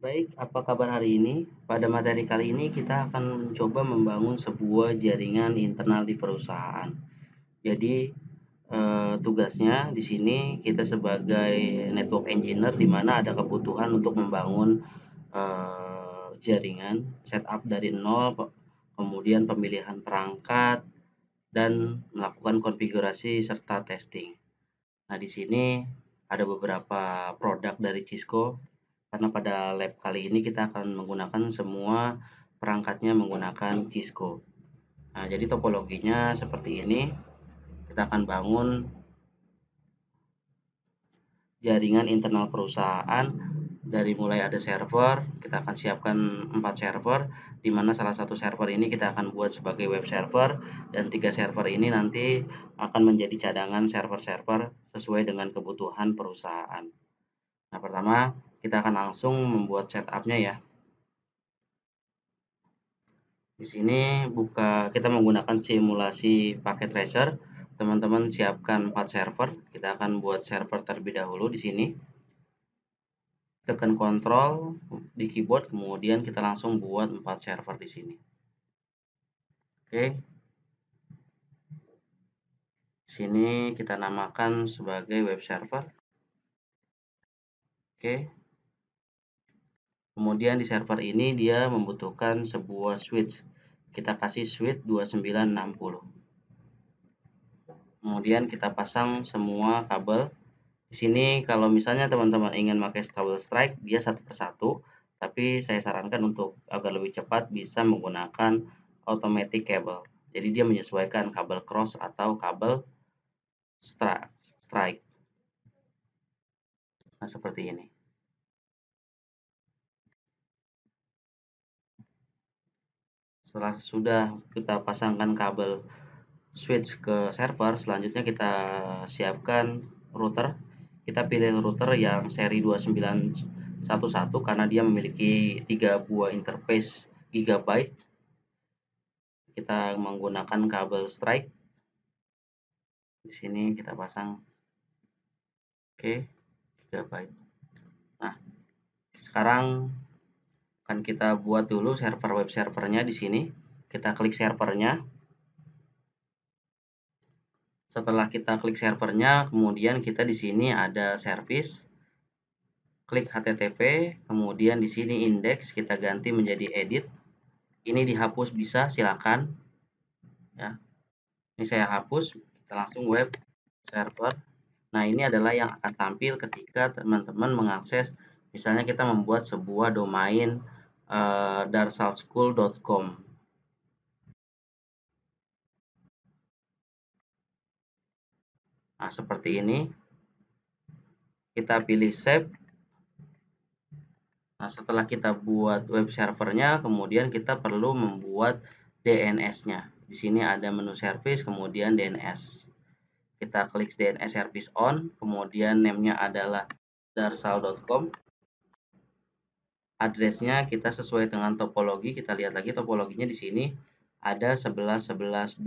Baik, apa kabar hari ini? Pada materi kali ini kita akan mencoba membangun sebuah jaringan internal di perusahaan. Jadi, tugasnya di sini kita sebagai network engineer di mana ada kebutuhan untuk membangun jaringan, setup dari nol, kemudian pemilihan perangkat dan melakukan konfigurasi serta testing. Nah, di sini ada beberapa produk dari Cisco karena pada lab kali ini kita akan menggunakan semua perangkatnya menggunakan Cisco. Nah, jadi topologinya seperti ini. Kita akan bangun jaringan internal perusahaan dari mulai ada server, kita akan siapkan 4 server, di mana salah satu server ini kita akan buat sebagai web server, dan 3 server ini nanti akan menjadi cadangan server-server sesuai dengan kebutuhan perusahaan. Nah, pertama kita akan langsung membuat setupnya ya. Di sini kita menggunakan simulasi paket tracer. Teman-teman siapkan 4 server. Kita akan buat server terlebih dahulu di sini. Tekan Ctrl di keyboard, kemudian kita langsung buat 4 server di sini. Oke. Di sini kita namakan sebagai web server. Oke. Kemudian di server ini dia membutuhkan sebuah switch. Kita kasih switch 2960. Kemudian kita pasang semua kabel. Di sini kalau misalnya teman-teman ingin pakai double strike, dia satu persatu, tapi saya sarankan untuk agar lebih cepat bisa menggunakan automatic cable. Jadi dia menyesuaikan kabel cross atau kabel strike. Nah, seperti ini. Setelah sudah kita pasangkan kabel switch ke server, selanjutnya kita siapkan router. Kita pilih router yang seri 2911 karena dia memiliki 3 buah interface gigabyte. Kita menggunakan kabel strike. Di sini kita pasang. Oke, gigabyte. Nah, sekarang akan kita buat dulu server web servernya di sini. Kita klik servernya. Setelah kita klik servernya, kemudian kita di sini ada service. Klik HTTP, kemudian di sini index kita ganti menjadi edit. Ini dihapus bisa, silakan. Ya. Ini saya hapus, kita langsung web server. Nah, ini adalah yang akan tampil ketika teman-teman mengakses, misalnya kita membuat sebuah domain darsalschool.com. Nah, seperti ini. Kita pilih save. Nah, setelah kita buat web servernya, kemudian kita perlu membuat DNS-nya. Di sini ada menu service, kemudian DNS. Kita klik DNS service on, kemudian name-nya adalah darsal.com. Address-nya kita sesuai dengan topologi. Kita lihat lagi topologinya di sini ada 11.11.2.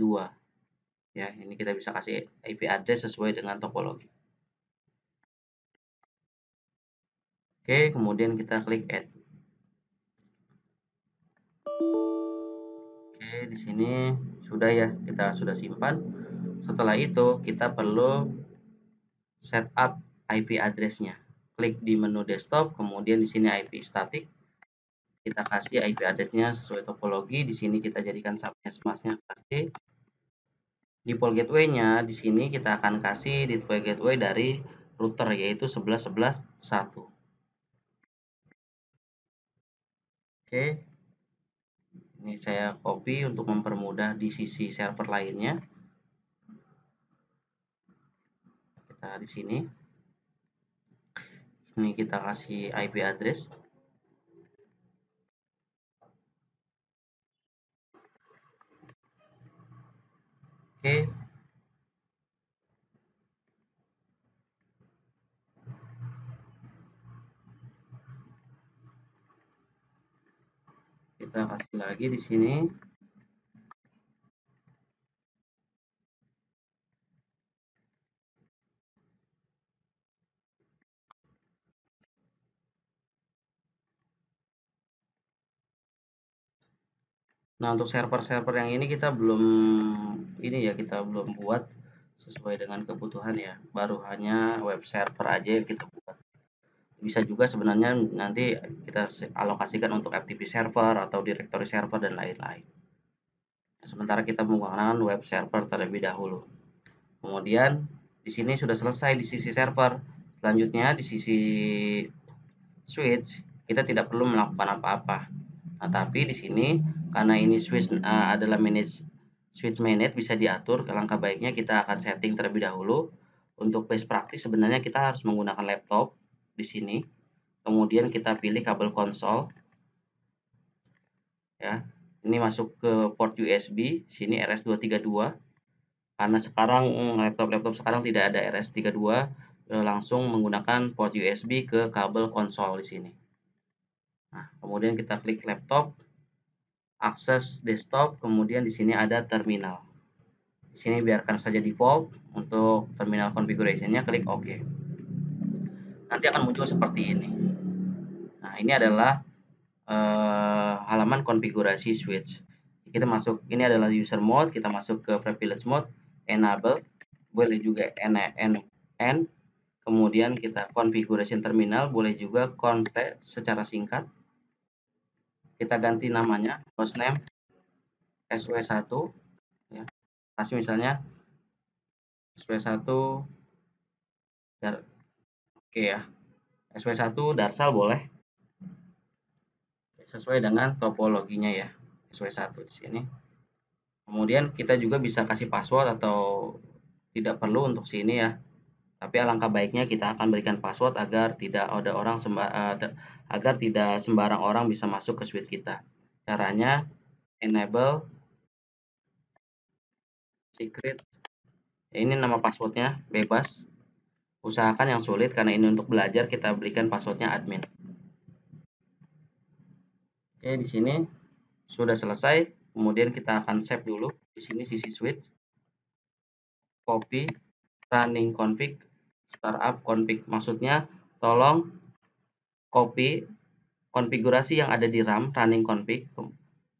Ya, ini kita bisa kasih IP address sesuai dengan topologi. Oke, kemudian kita klik add. Oke, di sini sudah ya, kita sudah simpan. Setelah itu kita perlu setup IP address-nya. Klik di menu desktop, kemudian di sini IP static. Kita kasih IP address-nya sesuai topologi. Di sini kita jadikan subnetmasknya kasih. Default gateway-nya di sini kita akan kasih default gateway dari router yaitu 11.11.1. Oke. Ini saya copy untuk mempermudah di sisi server lainnya. Kita di sini. Ini kita kasih IP address. Oke. Kita kasih lagi di sini. Nah, untuk server-server yang ini kita belum buat sesuai dengan kebutuhan ya. Baru hanya web server aja yang kita buat. Bisa juga sebenarnya nanti kita alokasikan untuk FTP server atau directory server dan lain-lain. Sementara kita menggunakan web server terlebih dahulu. Kemudian di sini sudah selesai di sisi server. Selanjutnya di sisi switch kita tidak perlu melakukan apa-apa. Nah, tapi di sini karena ini switch adalah switch manage bisa diatur, langkah baiknya kita akan setting terlebih dahulu. Untuk best practice sebenarnya kita harus menggunakan laptop di sini. Kemudian kita pilih kabel konsol ya. Ini masuk ke port USB, sini RS232. Karena sekarang laptop-laptop sekarang tidak ada RS32, langsung menggunakan port USB ke kabel konsol di sini. Nah, kemudian kita klik laptop, akses desktop, kemudian di sini ada terminal. Di sini biarkan saja default, untuk terminal configuration-nya klik OK. Nanti akan muncul seperti ini. Nah, ini adalah halaman konfigurasi switch. Kita masuk, ini adalah user mode, kita masuk ke privilege mode, enable, boleh juga N, kemudian kita configuration terminal, boleh juga config secara singkat. Kita ganti namanya, hostname SW1 ya. Kasih misalnya SW1 oke ya. SW1 Darsal boleh. Sesuai dengan topologinya ya. SW1 di sini. Kemudian kita juga bisa kasih password atau tidak perlu untuk sini ya. Tapi alangkah baiknya kita akan berikan password agar tidak ada orang agar tidak sembarang orang bisa masuk ke suite kita. Caranya enable secret. Ini nama passwordnya bebas. Usahakan yang sulit karena ini untuk belajar, kita berikan passwordnya admin. Oke, di sini sudah selesai. Kemudian kita akan save dulu. Di sini sisi switch. Copy running config startup config. Maksudnya tolong copy konfigurasi yang ada di RAM running config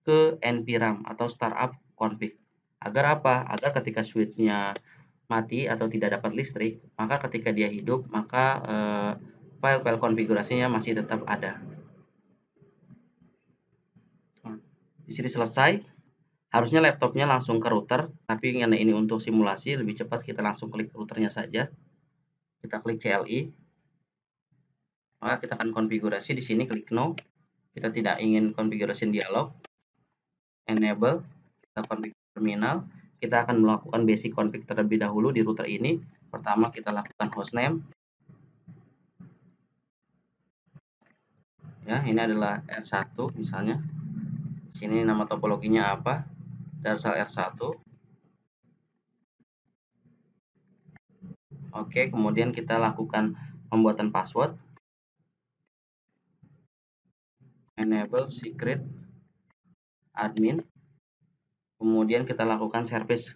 ke npram atau startup config. Agar apa? Agar ketika switch-nya mati atau tidak dapat listrik, maka ketika dia hidup, maka file-file konfigurasinya masih tetap ada. Di sini selesai. Harusnya laptopnya langsung ke router, tapi karena ini untuk simulasi lebih cepat kita langsung klik routernya saja. Kita klik CLI. Maka kita akan konfigurasi di sini klik no. Kita tidak ingin configuration dialog. Enable, kita config terminal. Kita akan melakukan basic config terlebih dahulu di router ini. Pertama kita lakukan hostname. Ya, ini adalah R1 misalnya. Di sini nama topologinya apa? Darsal R1. Oke, kemudian kita lakukan pembuatan password. Enable secret admin. Kemudian kita lakukan service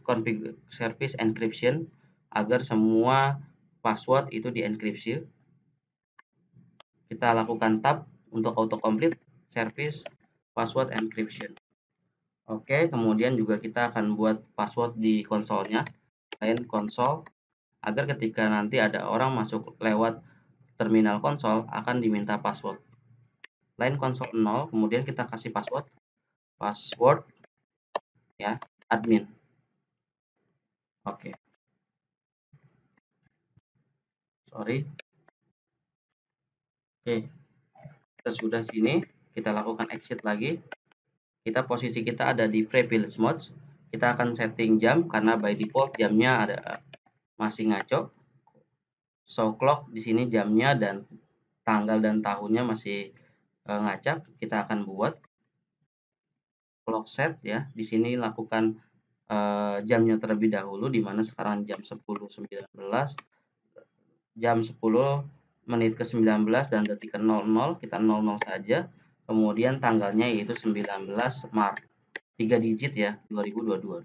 encryption agar semua password itu dienkripsi. Kita lakukan tab untuk autocomplete service password encryption. Oke, kemudian juga kita akan buat password di konsolnya, line console, agar ketika nanti ada orang masuk lewat terminal konsol akan diminta password. Line console 0, kemudian kita kasih password ya, admin. Oke. Sorry. Oke. Kita sudah sini, kita lakukan exit lagi. Posisi kita ada di privilege mode. Kita akan setting jam karena by default jamnya masih ngaco. Show clock di sini jamnya dan tanggal dan tahunnya masih ngacak. Kita akan buat clock set ya. Di sini lakukan jamnya terlebih dahulu, di mana sekarang jam 10.19, jam 10 menit ke 19 dan detik ke 00, kita 00 saja. Kemudian tanggalnya yaitu 19 Maret, 3 digit ya, 2022.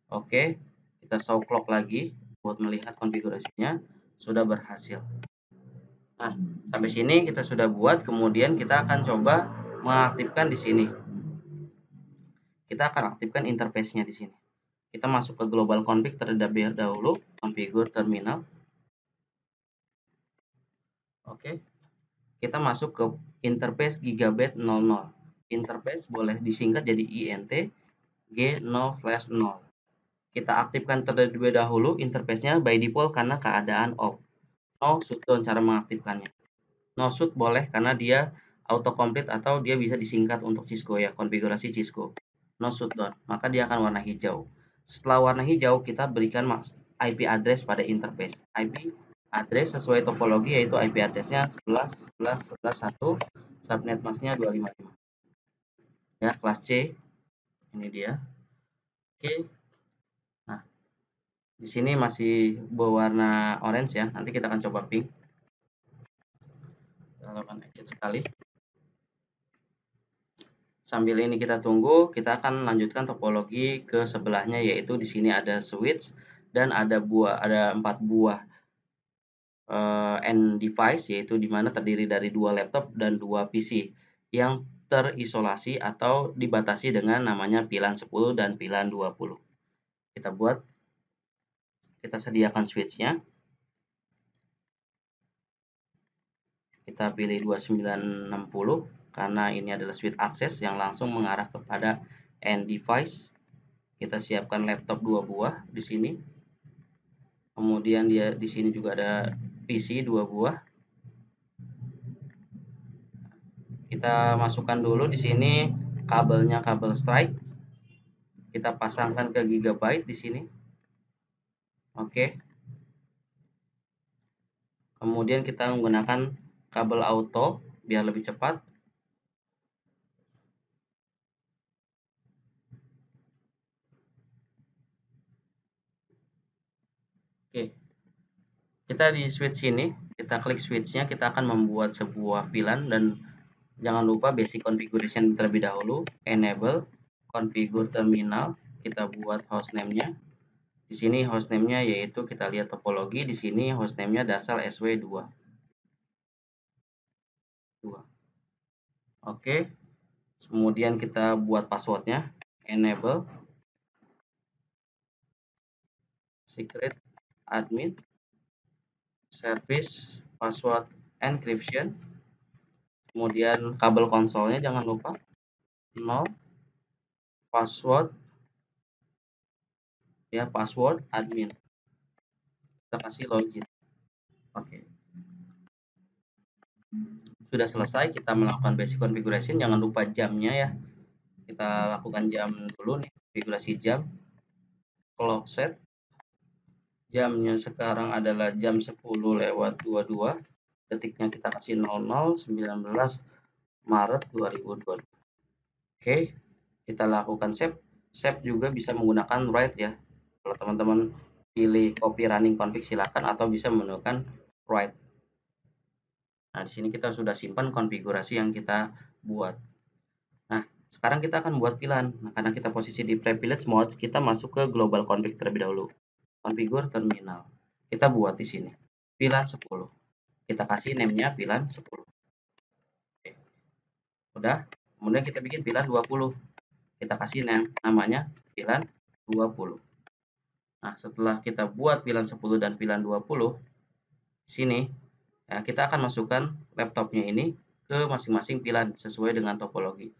Oke, kita show clock lagi buat melihat konfigurasinya sudah berhasil. Nah, sampai sini kita sudah buat, kemudian kita akan coba mengaktifkan di sini. kita akan aktifkan interface-nya di sini. Kita masuk ke global config terlebih dahulu, configure terminal. Oke. Kita masuk ke interface Gigabyte 00. Interface boleh disingkat jadi INT G0/0. Kita aktifkan terlebih dahulu interface-nya by default karena keadaan off. No shutdown cara mengaktifkannya. No shoot boleh karena dia autocomplete atau dia bisa disingkat untuk Cisco ya, konfigurasi Cisco. No shutdown, maka dia akan warna hijau. Setelah warna hijau, kita berikan IP address pada interface. IP address sesuai topologi yaitu IP address-nya 11.11.11.1, subnet masknya 255. Ya, kelas C. Ini dia. Oke. Nah, di sini masih berwarna orange ya. Nanti kita akan coba pink. Kita lakukan exit sekali. Sambil ini kita tunggu, kita akan lanjutkan topologi ke sebelahnya, yaitu di sini ada switch dan ada 4 buah end device, yaitu di mana terdiri dari 2 laptop dan 2 PC yang terisolasi atau dibatasi dengan namanya VLAN 10 dan VLAN 20. Kita sediakan switch-nya. Kita pilih 2960 karena ini adalah switch access yang langsung mengarah kepada end device. Kita siapkan laptop 2 buah di sini. Kemudian di sini juga ada PC 2 buah. Kita masukkan dulu di sini kabelnya, kabel strike. Kita pasangkan ke Gigabyte di sini. Oke. Kemudian kita menggunakan kabel auto biar lebih cepat. Oke. Kita di switch sini, kita klik switch-nya, kita akan membuat sebuah VLAN dan jangan lupa basic configuration terlebih dahulu. Enable configure terminal, kita buat hostname-nya. Di sini hostname-nya yaitu kita lihat topologi, di sini hostname-nya Dasal SW2. Oke. Kemudian kita buat passwordnya, enable secret admin service password encryption. Kemudian kabel konsolnya jangan lupa 0, password ya, password admin. Kita kasih login. Oke. Sudah selesai, kita melakukan basic configuration. Jangan lupa jamnya ya. Kita lakukan jam dulu nih, konfigurasi jam. Clock set. Jamnya sekarang adalah jam 10:22. Detiknya kita kasih 00 19 Maret 2022. Oke, kita lakukan save. Save juga bisa menggunakan write ya. Kalau teman-teman pilih copy running config silakan, atau bisa menggunakan write. Nah, di sini kita sudah simpan konfigurasi yang kita buat. Nah, sekarang kita akan buat VLAN. Nah, karena kita posisi di privilege mode, kita masuk ke global config terlebih dahulu. Configure terminal. Kita buat di sini VLAN 10. Kita kasih name-nya VLAN 10. Oke. Udah. Kemudian kita bikin VLAN 20. Kita kasih namanya VLAN 20. Nah, setelah kita buat VLAN 10 dan VLAN 20, di sini ya, kita akan masukkan laptopnya ini ke masing-masing VLAN sesuai dengan topologi.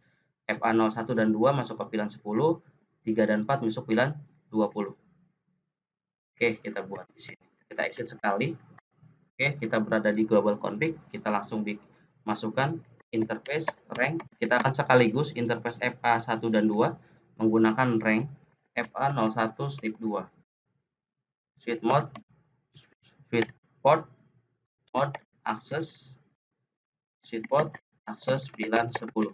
FA01 dan 2 masuk ke VLAN 10, 3 dan 4 masuk VLAN 20. Oke, kita buat di sini. Kita exit sekali. Oke, kita berada di global config, kita langsung masukkan interface rank. Kita akan sekaligus interface FA1 dan 2 menggunakan rank FA01 strip 2. Switch mode, switch port, mode access, switch port, akses VLAN 10.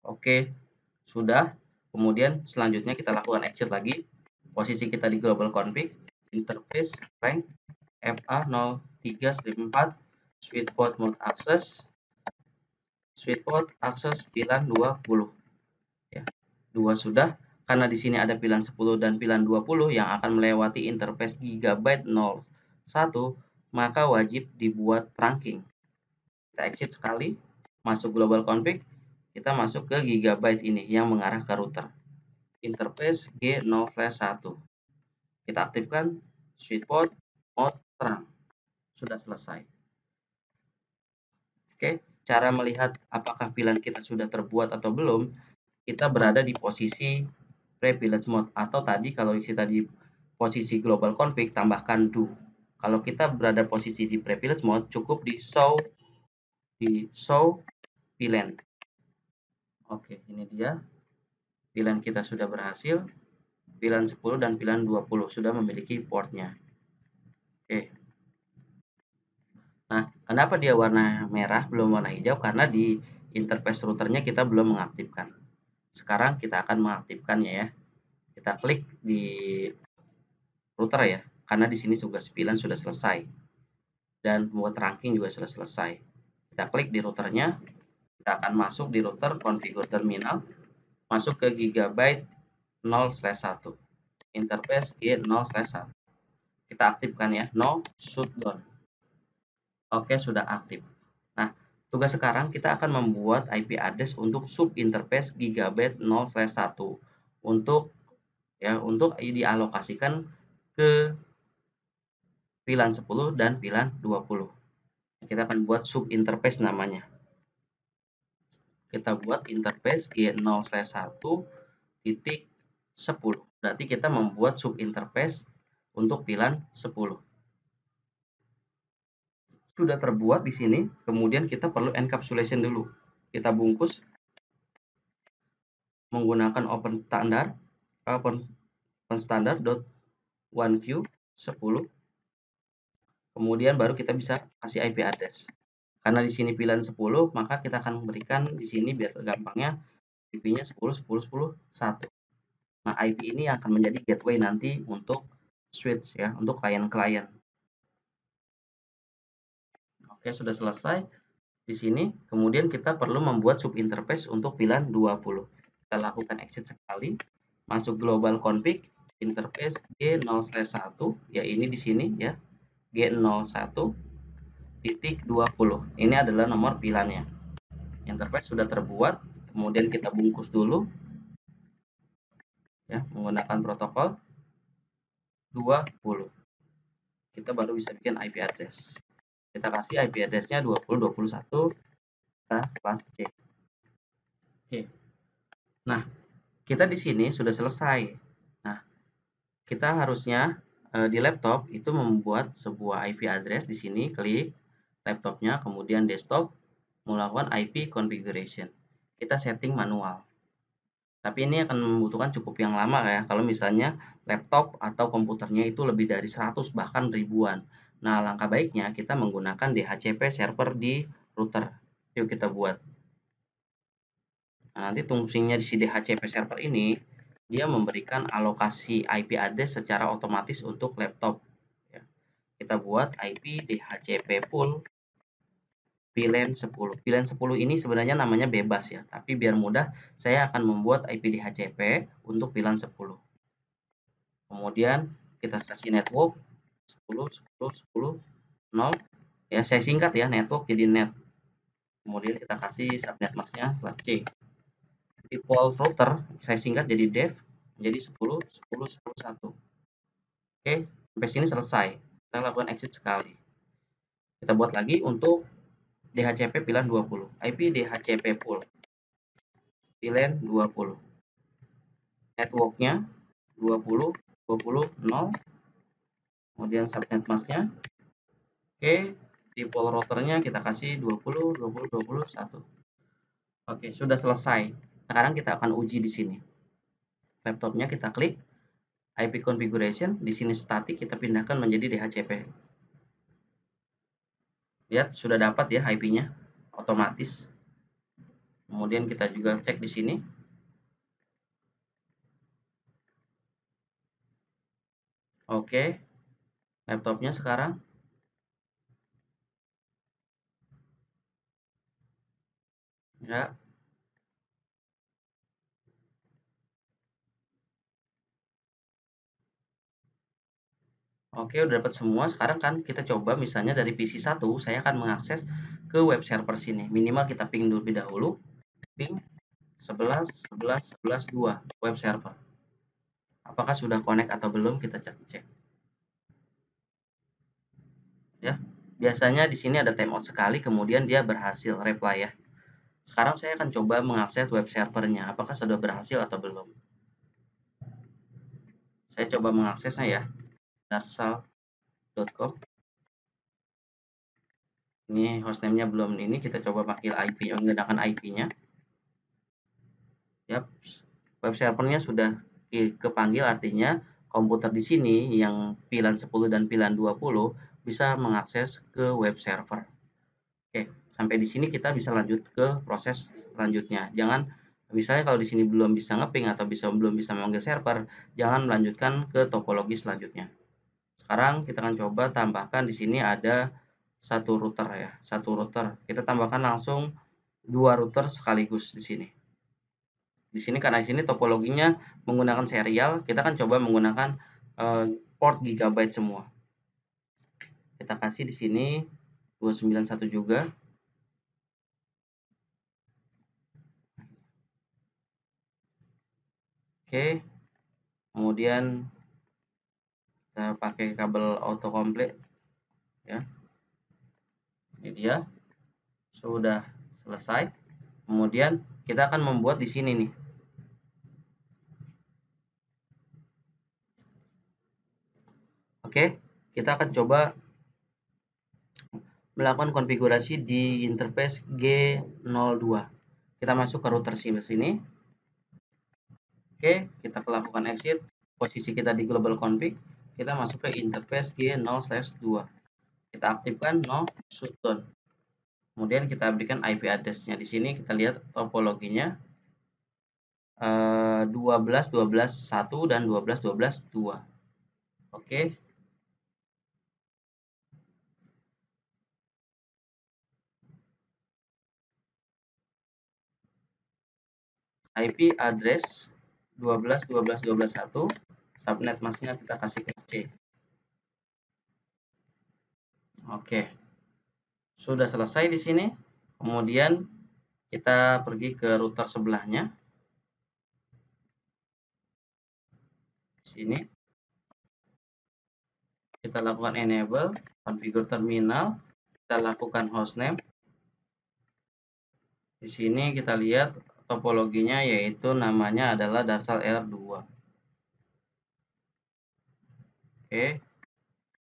Oke, sudah. Kemudian selanjutnya kita lakukan exit lagi. Posisi kita di global config, interface rank FA03-4, switch port mode access, switch port access VLAN 20. Ya, 2 sudah. Karena di sini ada VLAN 10 dan VLAN 20 yang akan melewati interface Gigabyte 01, maka wajib dibuat trunking. Kita exit sekali, masuk global config, kita masuk ke Gigabyte ini yang mengarah ke router. Interface G0/1. Kita aktifkan switch port mode terang. Sudah selesai. Oke, cara melihat apakah VLAN kita sudah terbuat atau belum, kita berada di posisi privilege mode, atau tadi kalau kita di posisi global config tambahkan do. Kalau kita berada posisi di privilege mode, cukup di show VLAN. Oke, ini dia. VLAN kita sudah berhasil. VLAN 10 dan VLAN 20 sudah memiliki portnya. Oke. Nah, kenapa dia warna merah belum warna hijau? Karena di interface routernya kita belum mengaktifkan. Sekarang kita akan mengaktifkannya ya. Kita klik di router ya, karena di sini tugas VLAN sudah selesai dan buat ranking juga sudah selesai. Kita klik di routernya, kita akan masuk di router configure terminal, masuk ke Gigabyte 0/1, interface G0/1. Kita aktifkan ya, no shutdown. Oke, sudah aktif. Nah, tugas sekarang kita akan membuat IP address untuk sub interface Gigabyte 0/1 untuk dialokasikan ke VLAN 10 dan VLAN 20. Kita akan buat sub interface namanya. Kita buat interface G0/1 titik 10. Berarti kita membuat sub interface untuk VLAN 10. Sudah terbuat di sini, kemudian kita perlu encapsulation dulu. Kita bungkus menggunakan open standard.1q 10. Kemudian baru kita bisa kasih IP address. Karena di sini VLAN 10, maka kita akan memberikan di sini biar gampangnya IP-nya 10.10.10.1. Nah, IP ini akan menjadi gateway nanti untuk switch ya, untuk klien-klien. Oke, sudah selesai di sini. Kemudian kita perlu membuat sub interface untuk VLAN 20. Kita lakukan exit sekali, masuk global config, interface G0/1, ya ini di sini ya, G01.20. Ini adalah nomor VLAN-nya. Interface sudah terbuat, kemudian kita bungkus dulu ya menggunakan protokol 20. Kita baru bisa bikin IP address. Kita kasih IP address-nya 20.21, kita kelas C. Oke. Nah, kita di sini sudah selesai. Nah, kita harusnya di laptop itu membuat sebuah IP address. Di sini klik laptopnya, kemudian desktop, melakukan IP configuration. Kita setting manual. Tapi ini akan membutuhkan cukup yang lama ya, kalau misalnya laptop atau komputernya itu lebih dari 100 bahkan ribuan. Nah, langkah baiknya kita menggunakan DHCP server di router. Yuk kita buat. Nah, nanti fungsinya di DHCP server ini, dia memberikan alokasi IP address secara otomatis untuk laptop. Ya. Kita buat IP DHCP pool VLAN 10. VLAN 10 ini sebenarnya namanya bebas ya, tapi biar mudah saya akan membuat IP DHCP untuk VLAN 10. Kemudian kita kasih network 10 10 10 0. Ya, saya singkat ya, network jadi net. Kemudian kita kasih subnet masknya kelas C. Default router saya singkat jadi dev menjadi 10 10 10 1. Oke, sampai sini selesai. Kita lakukan exit sekali. Kita buat lagi untuk DHCP VLAN 20. IP DHCP pool VLAN 20. Networknya 20 20 0. Kemudian subnet masknya. Oke, default routernya kita kasih 20 20 21. Oke, sudah selesai. Sekarang kita akan uji di sini. Laptopnya kita klik IP configuration, di sini static kita pindahkan menjadi DHCP. Lihat, sudah dapat ya IP-nya otomatis. Kemudian kita juga cek di sini. Oke. Laptopnya sekarang ya. Oke, udah dapat semua. Sekarang kan kita coba misalnya dari PC 1, saya akan mengakses ke web server sini. Minimal kita ping terlebih dahulu. ping 11.11.11.2 web server. Apakah sudah connect atau belum, kita cek ya. Biasanya di sini ada timeout sekali, kemudian dia berhasil reply ya. Sekarang saya akan coba mengakses web servernya, apakah sudah berhasil atau belum. Saya coba mengaksesnya ya, darsal.com. Ini hostname-nya belum, ini kita coba pakai IP, menggunakan IP-nya. Yap, web servernya sudah kepanggil, artinya komputer di sini yang VLAN 10 dan VLAN 20 bisa mengakses ke web server. Oke, sampai di sini kita bisa lanjut ke proses selanjutnya. Jangan, misalnya kalau di sini belum bisa ngeping atau belum bisa memanggil server, jangan melanjutkan ke topologi selanjutnya. Sekarang kita akan coba tambahkan, di sini ada satu router ya, satu router. Kita tambahkan langsung 2 router sekaligus di sini. Di sini karena di sini topologinya menggunakan serial, kita akan coba menggunakan port gigabyte semua. Kita kasih di sini 291 juga. Oke. Kemudian kita pakai kabel autocomplete ya. Ini dia. Sudah selesai. Kemudian kita akan membuat di sini nih. Oke, kita akan coba melakukan konfigurasi di interface G02. Kita masuk ke router sini. Oke, kita lakukan exit. Posisi kita di global config. Kita masuk ke interface G0/2. Kita aktifkan no shutdown. Kemudian kita berikan IP address-nya. Di sini kita lihat topologinya 12.12.1 dan 12.12.2. Oke. IP address 12.12.12.1. Subnet masknya kita kasih ke C. Oke. Sudah selesai di sini. Kemudian kita pergi ke router sebelahnya. Di sini kita lakukan enable, configure terminal, kita lakukan hostname. Di sini kita lihat topologinya, yaitu namanya adalah Darsal R2. Oke,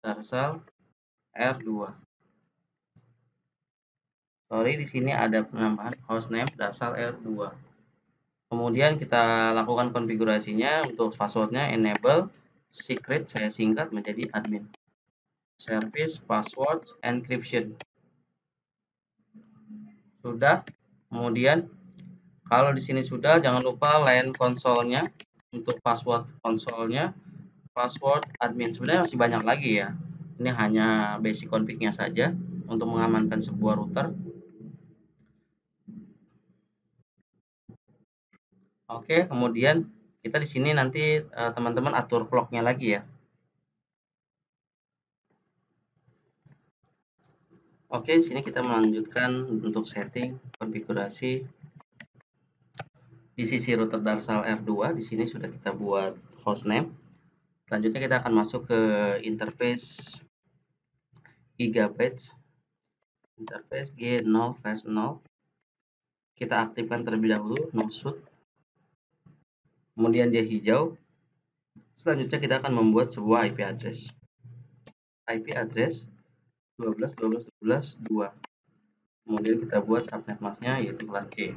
Darsal R2. Sorry, di sini ada penambahan hostname Darsal R2. Kemudian kita lakukan konfigurasinya. Untuk passwordnya enable secret, saya singkat menjadi admin. Service password encryption. Sudah. Kemudian kalau di sini sudah, jangan lupa LAN konsolnya. Untuk password konsolnya, password admin. Sebenarnya masih banyak lagi ya. Ini hanya basic config-nya saja untuk mengamankan sebuah router. Oke, kemudian kita di sini nanti teman-teman atur clock-nya lagi ya. Oke, di sini kita melanjutkan untuk setting konfigurasi di sisi router Darsal R2. Di sini sudah kita buat hostname. Selanjutnya kita akan masuk ke interface Gigabyte. Interface G0/0. Kita aktifkan terlebih dahulu no shoot. Kemudian dia hijau. Selanjutnya kita akan membuat sebuah IP address. IP address 12.12.12.2. Kemudian kita buat subnet masknya yaitu kelas C.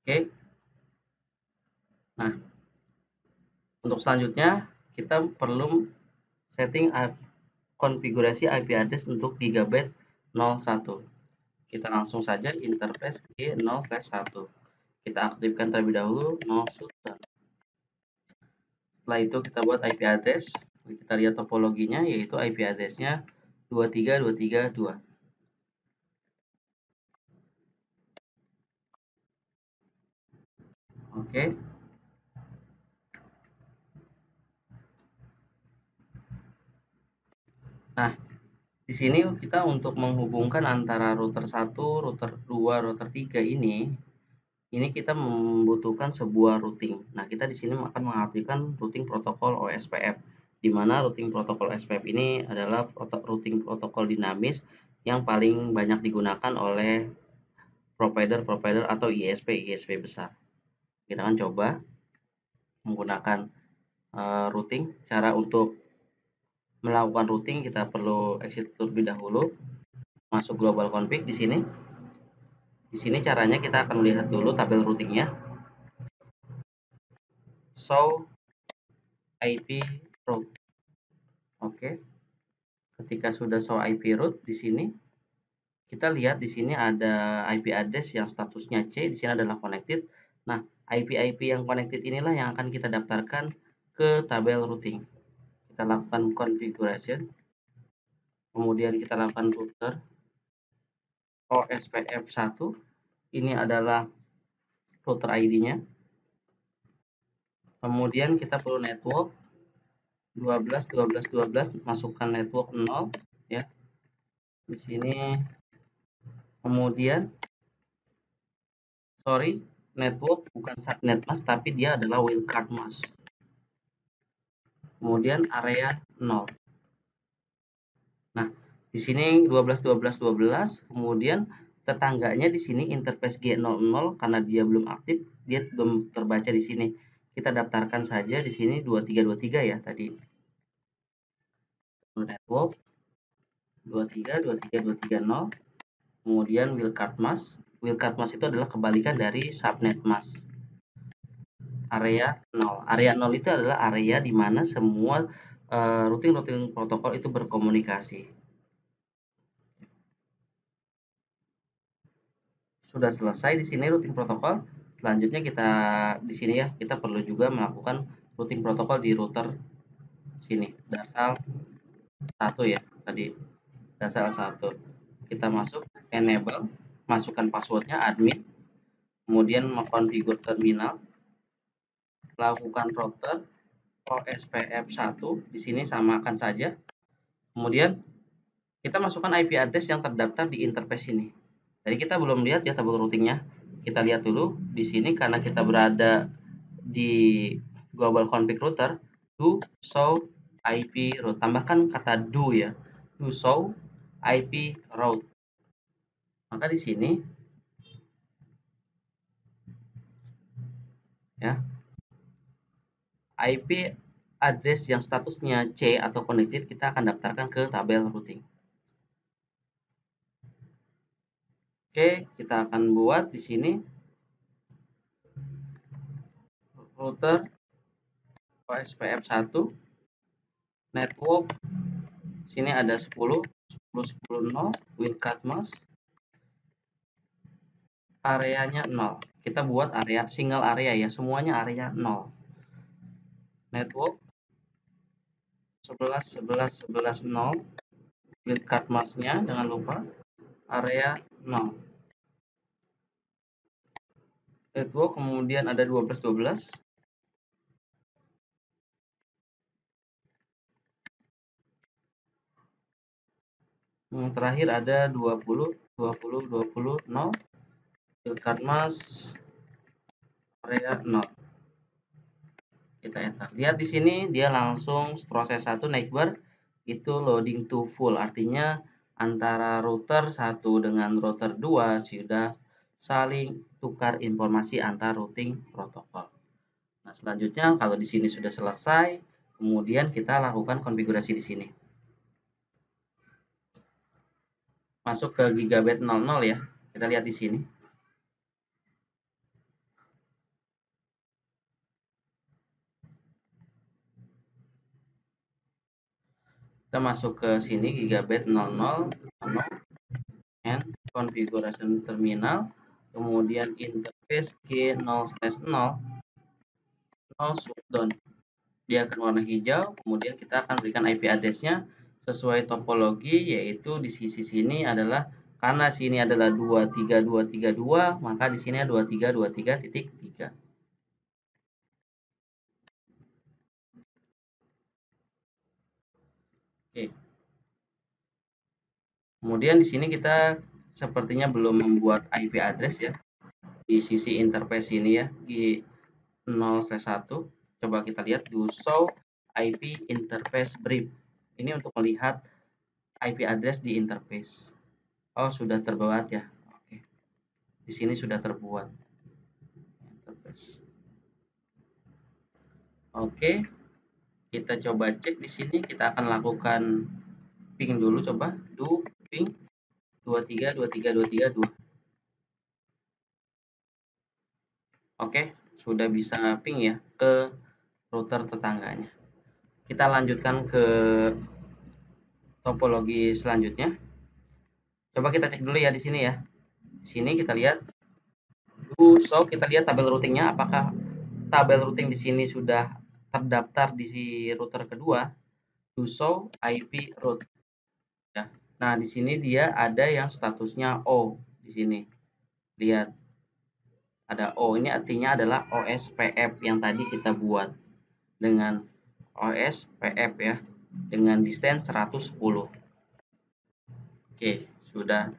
Oke. Nah, untuk selanjutnya kita perlu setting konfigurasi IP address untuk Gigabyte 01. Kita langsung saja interface G0/1. Kita aktifkan terlebih dahulu no shutdown. Setelah itu kita buat IP address. Kita lihat topologinya, yaitu IP address-nya 23.23.2. Oke. Nah, Di sini kita untuk menghubungkan antara router 1, router 2, router 3 ini kita membutuhkan sebuah routing. Nah, kita di sini akan mengartikan routing protokol OSPF, di mana routing protokol OSPF ini adalah routing protokol dinamis yang paling banyak digunakan oleh provider-provider atau ISP besar. Kita akan coba menggunakan routing. Cara untuk melakukan routing kita perlu exit terlebih dahulu, masuk global config di sini. Di sini caranya kita akan melihat dulu tabel routingnya. Show IP route. Oke. Ketika sudah show IP route di sini, kita lihat di sini ada IP address yang statusnya C, di sini adalah connected. Nah, IP yang connected inilah yang akan kita daftarkan ke tabel routing. Kita lakukan configuration, kemudian kita lakukan router OSPF1. Ini adalah router ID-nya. Kemudian kita perlu network 12 masukkan network 0 ya. Di sini kemudian network bukan subnet mask tapi dia adalah wildcard mask. Kemudian area 0. Nah, di sini 12, kemudian tetangganya di sini interface G00 karena dia belum aktif, dia belum terbaca di sini. Kita daftarkan saja di sini 2323 ya tadi. Network 23 kemudian wildcard mask. Wildcard mask itu adalah kebalikan dari subnet mask. Area 0. Area 0 itu adalah area di mana semua routing protokol itu berkomunikasi. Sudah selesai di sini routing protokol. Selanjutnya kita di sini ya, kita perlu juga melakukan routing protokol di router sini. Dasal 1 ya, tadi dasal 1. Kita masuk enable, masukkan passwordnya admin, kemudian mengkonfigur terminal, lakukan router OSPF1, di sini samakan saja. Kemudian kita masukkan IP address yang terdaftar di interface ini. Jadi kita belum lihat ya tabel routingnya. Kita lihat dulu di sini karena kita berada di global config router, do show IP route. Tambahkan kata do ya. Do show IP route. Maka di sini ya IP address yang statusnya C atau connected kita akan daftarkan ke tabel routing. Oke, kita akan buat di sini router OSPF1 network. Sini ada 10 wildcard mask. Areanya 0. Kita buat area single area ya, semuanya area 0. Network 11 0. Wildcard masknya jangan lupa area 0. Network kemudian ada 12. Terakhir ada 20 0. Wildcard mask area 0. Kita enter. Lihat di sini dia langsung proses 1 naik bar itu loading to full. Artinya antara router 1 dengan router 2 sudah saling tukar informasi antar routing protokol. Nah, selanjutnya kalau di sini sudah selesai, kemudian kita lakukan konfigurasi di sini. Masuk ke gigabit 00 ya. Kita lihat di sini. Kita masuk ke sini gigabit 00 and configuration terminal, kemudian interface G0/0 shutdown. Dia akan warna hijau, kemudian kita akan berikan IP address-nya sesuai topologi, yaitu di sisi sini adalah karena sini adalah 23232, maka di sini 2323.3. Oke. Kemudian di sini kita sepertinya belum membuat IP address ya di sisi interface ini ya di 0/1. Coba kita lihat do show IP interface brief. Ini untuk melihat IP address di interface. Oh, sudah terbuat ya. Oke. Di sini sudah terbuat interface. Oke, kita coba cek di sini. Kita akan lakukan ping dulu, coba do ping 232323. Oke, sudah bisa ping ya ke router tetangganya. Kita lanjutkan ke topologi selanjutnya. Coba kita cek dulu ya di sini ya. Di sini kita lihat show, kita lihat tabel routingnya, apakah tabel routing di sini sudah terdaftar di si router kedua. Show IP route ya. Nah, di sini dia ada yang statusnya O di sini. Lihat. Ada O, ini artinya adalah OSPF yang tadi kita buat dengan OSPF ya, dengan distance 110. Oke, sudah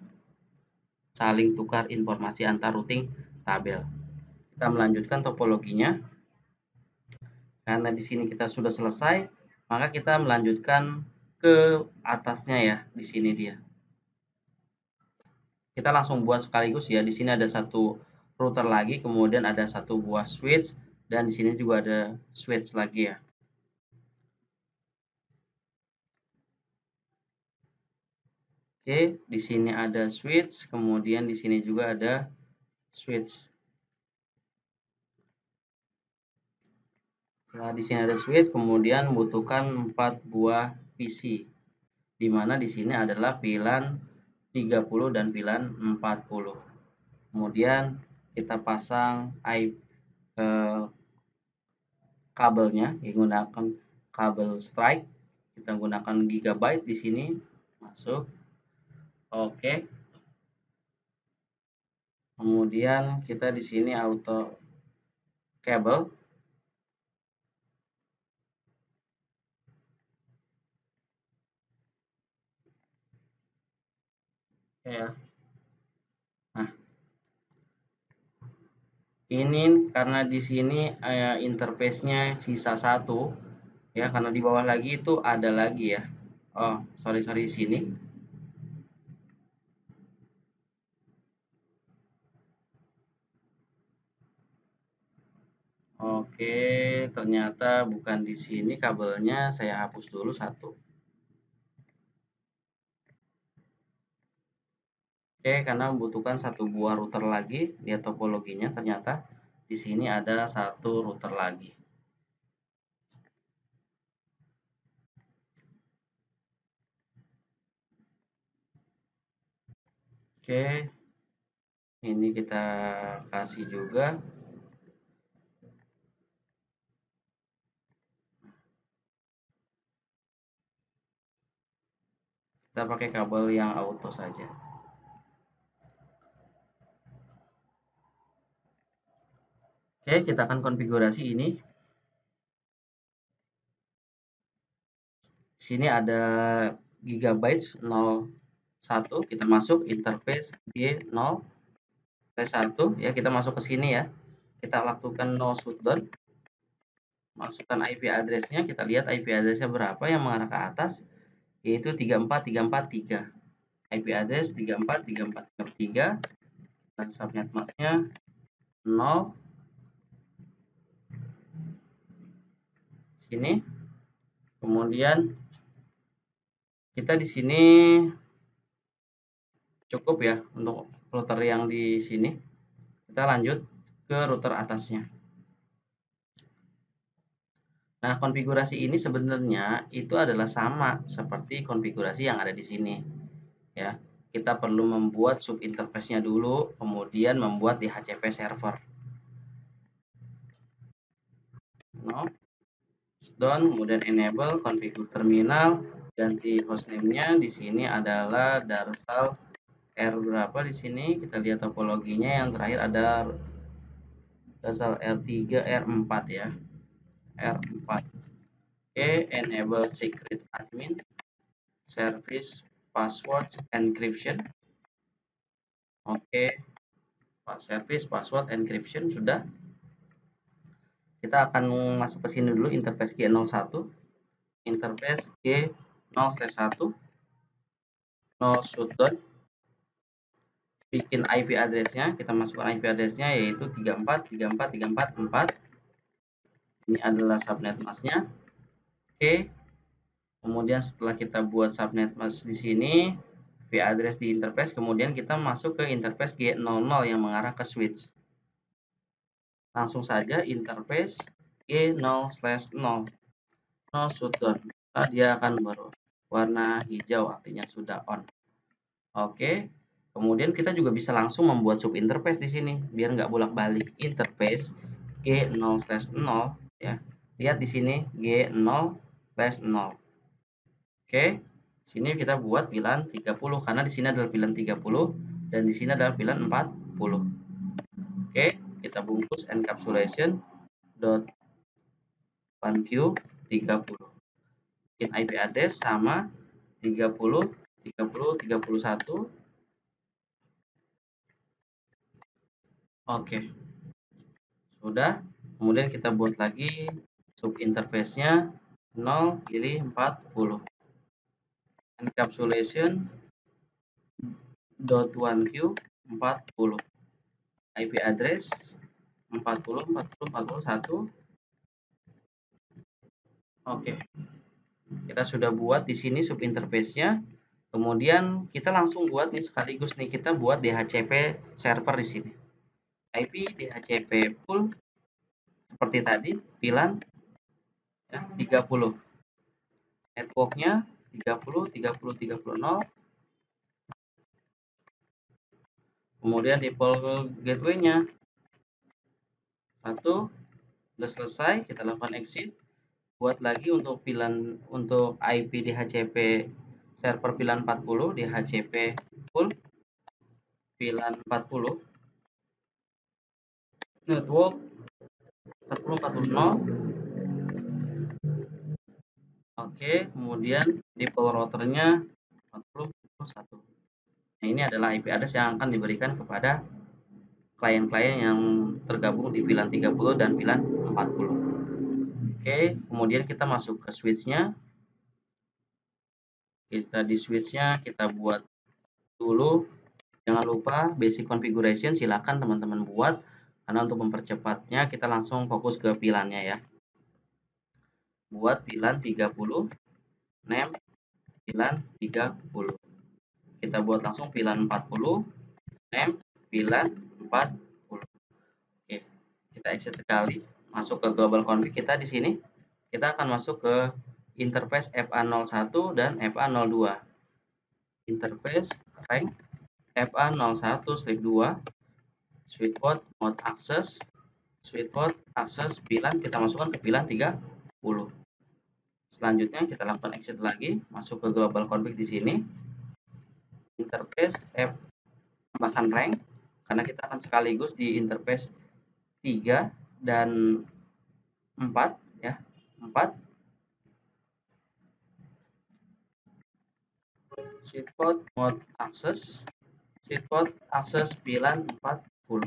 saling tukar informasi antar routing tabel. Kita melanjutkan topologinya. Karena di sini kita sudah selesai, maka kita melanjutkan ke atasnya ya. Di sini dia. Kita langsung buat sekaligus ya. Di sini ada satu router lagi, kemudian ada satu buah switch, dan di sini juga ada switch lagi ya. Oke, di sini ada switch, kemudian di sini juga ada switch. Nah, di sini ada switch, kemudian membutuhkan 4 buah PC. Di mana di sini adalah VLAN 30 dan VLAN 40. Kemudian kita pasang kabelnya menggunakan kabel strike. Kita gunakan gigabyte di sini masuk. Oke. Kemudian kita di sini auto kabel. Ya. Nah, ini karena di sini interface-nya sisa satu ya, karena di bawah lagi itu ada lagi ya. Oh, sorry di sini. Oke, ternyata bukan di sini kabelnya, saya hapus dulu satu. Oke, karena membutuhkan satu buah router lagi, lihat topologinya ternyata di sini ada satu router lagi. Oke, ini kita kasih juga. Kita pakai kabel yang auto saja. Oke, kita akan konfigurasi ini. Di sini ada gigabytes 01, kita masuk interface G0/1 ya, kita masuk ke sini ya. Kita lakukan no shutdown. Masukkan IP address-nya, kita lihat IP address-nya berapa yang mengarah ke atas, yaitu 34343. IP address 34343 dan subnet mask-nya 0 sini. Kemudian kita di sini cukup ya untuk router yang di sini. Kita lanjut ke router atasnya. Nah, konfigurasi ini sebenarnya itu adalah sama seperti konfigurasi yang ada di sini. Ya, kita perlu membuat sub interface-nya dulu, kemudian membuat DHCP server. No, shutdown, kemudian enable, configure terminal, ganti hostname-nya. Di sini adalah Darsal R berapa di sini? Kita lihat topologinya, yang terakhir ada Darsal R3 R4 ya. R4. Oke, enable secret admin service password encryption. Oke, service password encryption sudah. Kita akan masuk ke sini dulu, interface G01, interface G0/1, no shutdown. Bikin IP addressnya, kita masukkan IP addressnya yaitu 34.34.34.4. Ini adalah subnet masknya. Oke. Kemudian setelah kita buat subnet mask di sini, IP address di interface, kemudian kita masuk ke interface G00 yang mengarah ke switch. Langsung saja interface G0/0, no shutdown. Dia akan berwarna hijau, artinya sudah on. Oke. Kemudian kita juga bisa langsung membuat sub interface di sini biar nggak bolak-balik. Interface G0/0 ya. Lihat di sini G0/0. Oke. Sini kita buat pilihan 30 karena di sini adalah pilihan 30 dan di sini adalah pilihan 40. Oke, kita bungkus encapsulation dot oneview 30. Bikin IP address sama 30 30 31. Oke, sudah. Kemudian kita buat lagi sub interface-nya 0 pilih 40. Encapsulation dot oneview 40. IP address 40 40 41. Oke. Kita sudah buat di sini sub interface-nya. Kemudian kita langsung buat nih sekaligus nih kita buat DHCP server di sini. IP DHCP full seperti tadi, VLAN ya, 30. Networknya 30 30 30 0. Kemudian default gateway-nya 1. Sudah selesai, kita lakukan exit. Buat lagi untuk VLAN untuk IP DHCP server VLAN 40 DHCP full VLAN 40. Network 40 40 0. Oke, kemudian default routernya 40 41. Nah, ini adalah IP address yang akan diberikan kepada klien-klien yang tergabung di VLAN 30 dan VLAN 40. Oke, kemudian kita masuk ke switch-nya. Kita di switch-nya kita buat dulu. Jangan lupa basic configuration silakan teman-teman buat karena untuk mempercepatnya kita langsung fokus ke VLAN-nya ya. Buat VLAN 30, name VLAN 30. Kita buat langsung VLAN 40, name VLAN 40. Oke, kita exit sekali, masuk ke global config kita di sini. Kita akan masuk ke interface FA01 dan FA02. Interface rank FA01-2 switchport mode access VLAN kita masukkan ke VLAN 30. Selanjutnya kita lakukan exit lagi, masuk ke global config di sini. Interface F tambahkan rank karena kita akan sekaligus di interface 3 dan 4 ya. 4 switchport mode access VLAN 40.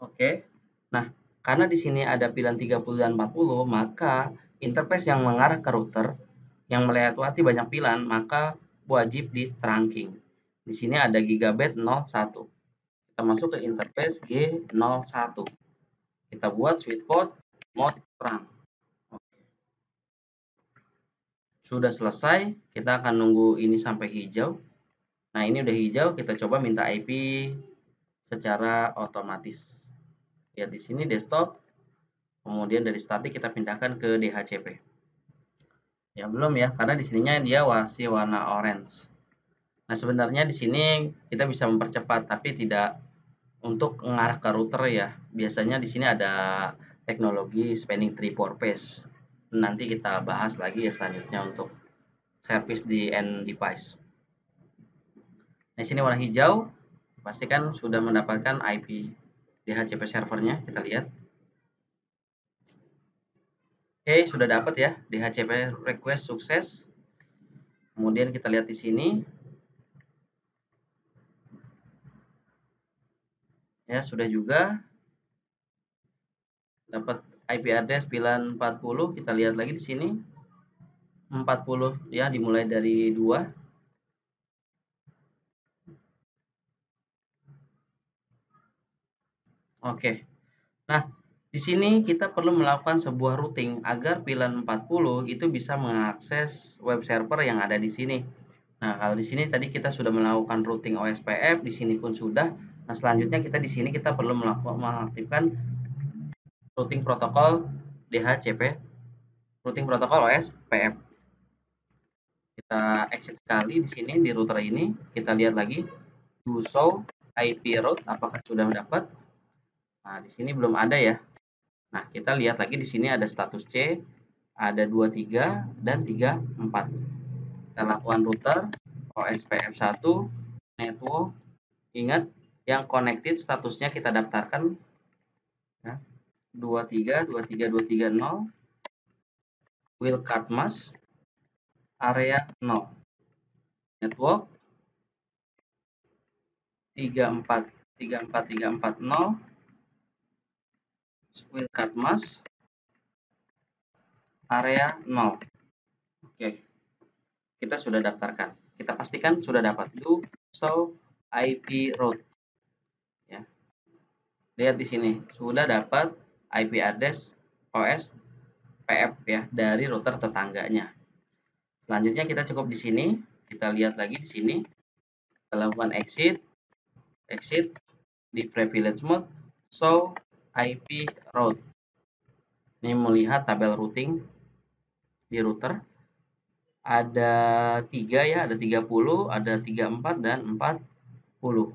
Oke. Nah, karena di sini ada VLAN 30 dan 40, maka interface yang mengarah ke router yang melewati banyak VLAN maka wajib di trunking. Di sini ada gigabit 01. Kita masuk ke interface G01. Kita buat switchport mode trunk. Sudah selesai, kita akan nunggu ini sampai hijau. Nah, ini udah hijau, kita coba minta IP secara otomatis. Lihat di sini desktop, kemudian dari static kita pindahkan ke DHCP. Ya belum ya, karena di sininya dia masih warna orange. Nah, sebenarnya di sini kita bisa mempercepat, tapi tidak untuk mengarah ke router ya. Biasanya di sini ada teknologi spanning tree for phase. Nanti kita bahas lagi ya selanjutnya untuk service di end device. Nah, sini warna hijau, pastikan sudah mendapatkan IP DHCP servernya, kita lihat. Oke, sudah dapat ya, DHCP request sukses. Kemudian kita lihat di sini, ya sudah juga dapat IP address VLAN 40. Kita lihat lagi di sini 40 ya, dimulai dari 2. Oke. Nah, di sini kita perlu melakukan sebuah routing agar VLAN 40 itu bisa mengakses web server yang ada di sini. Nah, kalau di sini tadi kita sudah melakukan routing OSPF, di sini pun sudah. Nah, selanjutnya kita di sini kita perlu mengaktifkan routing protokol DHCP, routing protokol OSPF. Kita exit sekali di sini di router ini, kita lihat lagi do show IP route apakah sudah dapat. Nah, di sini belum ada ya. Nah, kita lihat lagi di sini ada status C, ada 23 dan 34. Kita lakukan router OSPF1 network. Ingat yang connected statusnya kita daftarkan ya. 23 23 230 wildcard mask area 0 network 3434340 wildcard mask area 0. Oke, kita sudah daftarkan. Kita pastikan sudah dapat do show IP route ya. Lihat di sini sudah dapat IP address OS PF ya dari router tetangganya. Selanjutnya kita cukup di sini, kita lihat lagi di sini, kita lakukan exit di privilege mode, show IP route. Ini melihat tabel routing di router. Ada 3 ya, ada 30, ada 34 dan 40.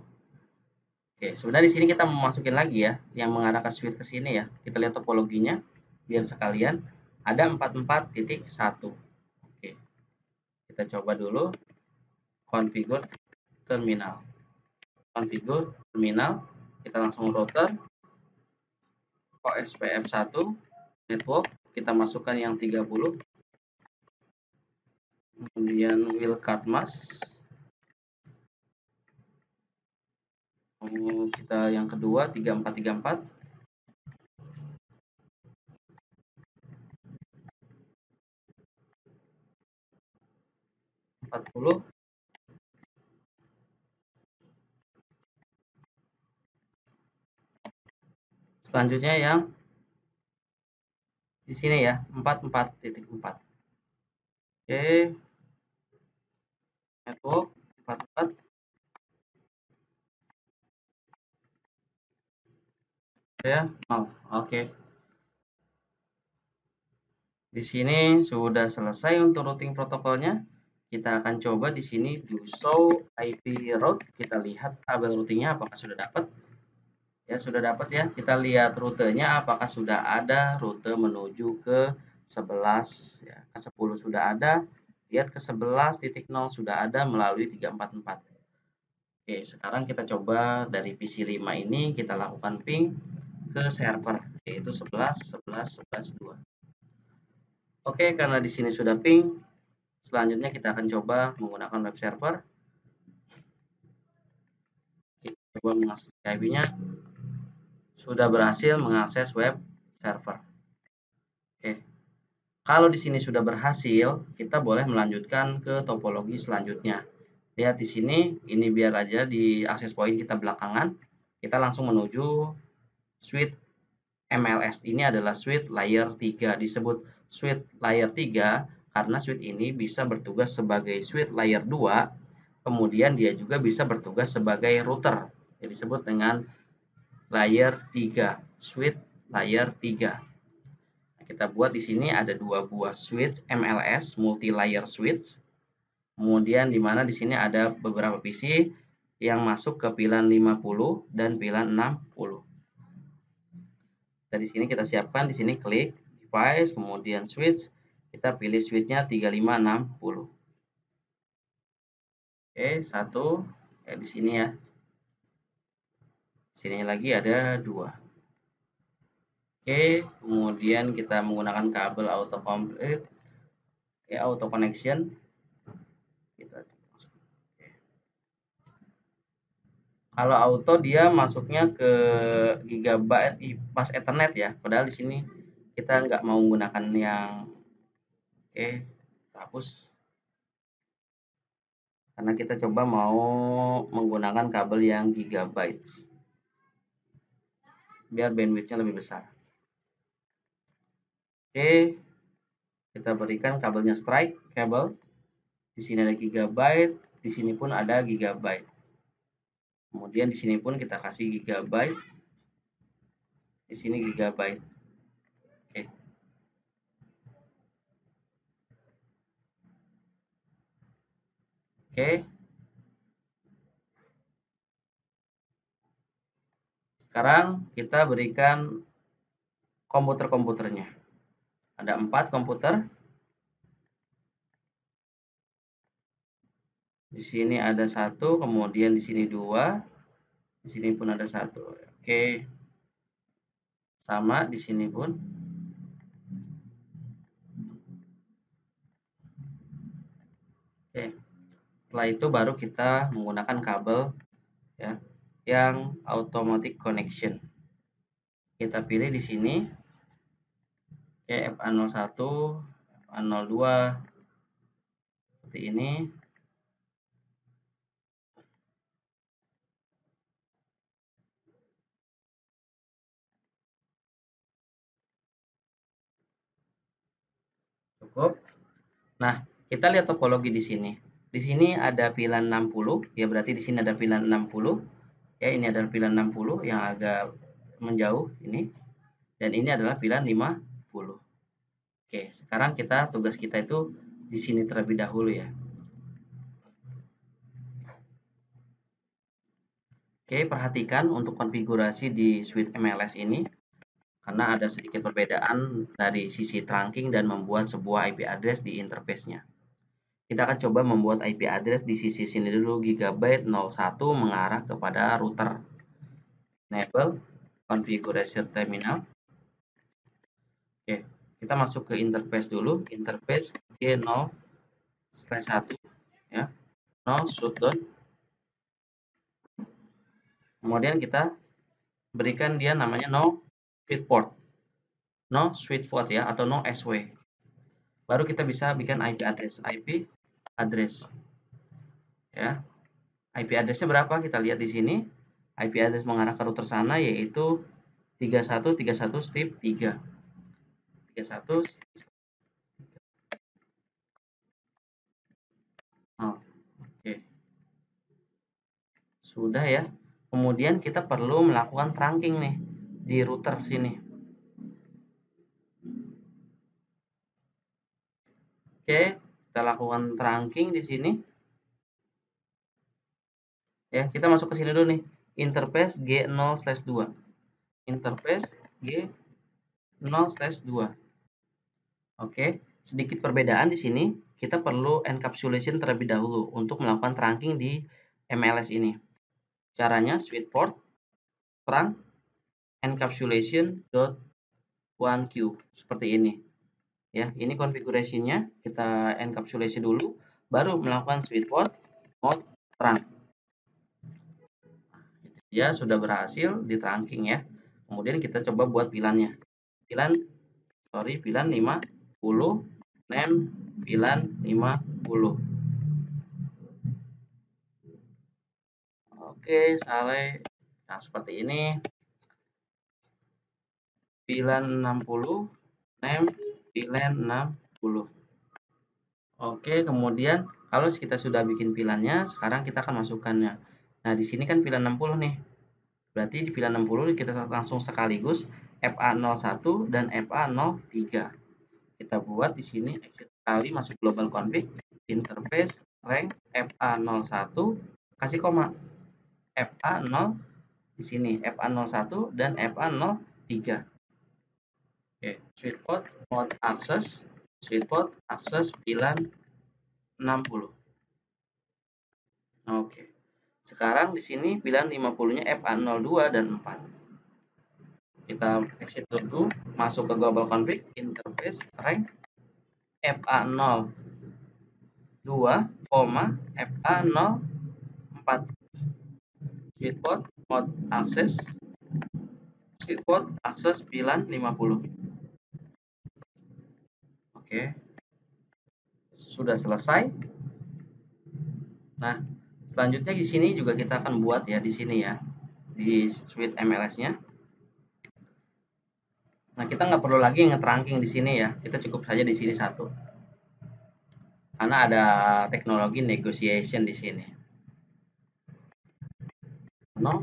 Oke, sebenarnya di sini kita memasukin lagi ya, yang mengarah ke switch ke sini ya. Kita lihat topologinya biar sekalian. Ada 44.1. Oke, kita coba dulu configure terminal. Configure terminal, kita langsung router OSPF1 network, kita masukkan yang 30. Kemudian wildcard mask. Kita yang kedua 3434 40. Selanjutnya yang di sini ya 44.4. Oke, network 44 ya. Oke. Di sini sudah selesai untuk routing protokolnya. Kita akan coba di sini do show IP route. Kita lihat tabel routingnya apakah sudah dapat. Ya, sudah dapat ya. Kita lihat rutenya apakah sudah ada rute menuju ke 11 ya. Ke 10 sudah ada. Lihat ke 11.0 sudah ada melalui 344. Oke, sekarang kita coba dari PC5 ini kita lakukan ping ke server yaitu 11.11.11.2. Oke, karena di sini sudah ping, selanjutnya kita akan coba menggunakan web server. Kita coba mengakses IP-nya. Sudah berhasil mengakses web server. Oke. Kalau di sini sudah berhasil, kita boleh melanjutkan ke topologi selanjutnya. Lihat di sini, ini biar aja di akses point kita belakangan. Kita langsung menuju switch MLS. Ini adalah switch layer 3. Disebut switch layer 3 karena switch ini bisa bertugas sebagai switch layer 2. Kemudian dia juga bisa bertugas sebagai router. Yang disebut dengan layer 3, switch layer 3. Kita buat di sini ada 2 buah switch MLS, multi layer switch. Kemudian di mana di sini ada beberapa PC yang masuk ke VLAN 50 dan VLAN 60. Di sini kita siapkan, di sini klik device, kemudian switch, kita pilih switchnya 3560. Oke, satu, di sini ya. Sini lagi ada 2. Oke, kemudian kita menggunakan kabel auto complete, auto connection. Kalau auto dia masuknya ke gigabyte pas Ethernet ya. Padahal di sini kita nggak mau menggunakan yang hapus karena kita coba mau menggunakan kabel yang gigabyte biar bandwidthnya lebih besar. Oke, kita berikan kabelnya strike kabel. Di sini ada gigabyte, di sini pun ada gigabyte. Kemudian di sini pun kita kasih gigabyte, di sini gigabyte. Oke. Oke. Sekarang kita berikan komputer-komputernya. Ada 4 komputer. Di sini ada 1, kemudian di sini 2, di sini pun ada 1. Oke. Sama di sini pun. Oke. Setelah itu baru kita menggunakan kabel ya yang automatic connection. Kita pilih di sini FA01, FA02 seperti ini. Cukup. Nah, kita lihat topologi di sini. Di sini ada VLAN 60, ya berarti di sini ada VLAN 60. Ya, ini adalah VLAN 60 yang agak menjauh ini. Dan ini adalah VLAN 50. Oke, sekarang tugas kita itu di sini terlebih dahulu ya. Oke, perhatikan untuk konfigurasi di suite MLS ini karena ada sedikit perbedaan dari sisi trunking dan membuat sebuah IP address di interface-nya. Kita akan coba membuat IP address di sisi sini dulu, gigabyte 01 mengarah kepada router. Enable configuration terminal. Oke, kita masuk ke interface dulu, interface G0/1 ya. No shutdown. Kemudian kita berikan dia namanya no switch port. No switch port ya atau no SW. Baru kita bisa bikin IP address. IP address. Ya. IP address-nya berapa? Kita lihat di sini. IP address mengarah ke router sana yaitu 3131 strip 3. 31 oh, oke. Sudah ya. Kemudian kita perlu melakukan trunking nih di router sini. Oke, kita lakukan trunking di sini. Ya, kita masuk ke sini dulu nih. Interface G0/2. Interface G0/2. Oke, sedikit perbedaan di sini. Kita perlu encapsulation terlebih dahulu untuk melakukan trunking di MLS ini. Caranya switch port trunk encapsulation.1q seperti ini. Ya, ini konfigurasinya. Kita encapsulation dulu, baru melakukan switch port mode trunk. Ya, sudah berhasil di trunking ya. Kemudian kita coba buat VLAN-nya. VLAN 50, name VLAN 50. Oke, Saleh. Nah, seperti ini. VLAN 60, name VLAN 60. Oke, kemudian kalau kita sudah bikin VLAN-nya, sekarang kita akan masukkannya. Nah, di sini kan VLAN 60 nih. Berarti di VLAN 60 kita langsung sekaligus FA01 dan FA03. Kita buat di sini exit kali masuk global config, interface rank FA01, kasih koma. FA0 di sini FA01 dan FA03. Oke, switch port mode access, switch port access VLAN 60. Oke. Sekarang di sini VLAN 50-nya FA02 dan 4. Kita exit dulu, masuk ke global config, interface rank FA02, FA04. Sweet port mode access, sweet port akses VLAN 50. Oke, sudah selesai. Nah, selanjutnya di sini juga kita akan buat ya di sini ya, di switch MLS-nya. Nah, kita nggak perlu lagi nge-trunking di sini ya, kita cukup saja di sini satu. Karena ada teknologi negotiation di sini. No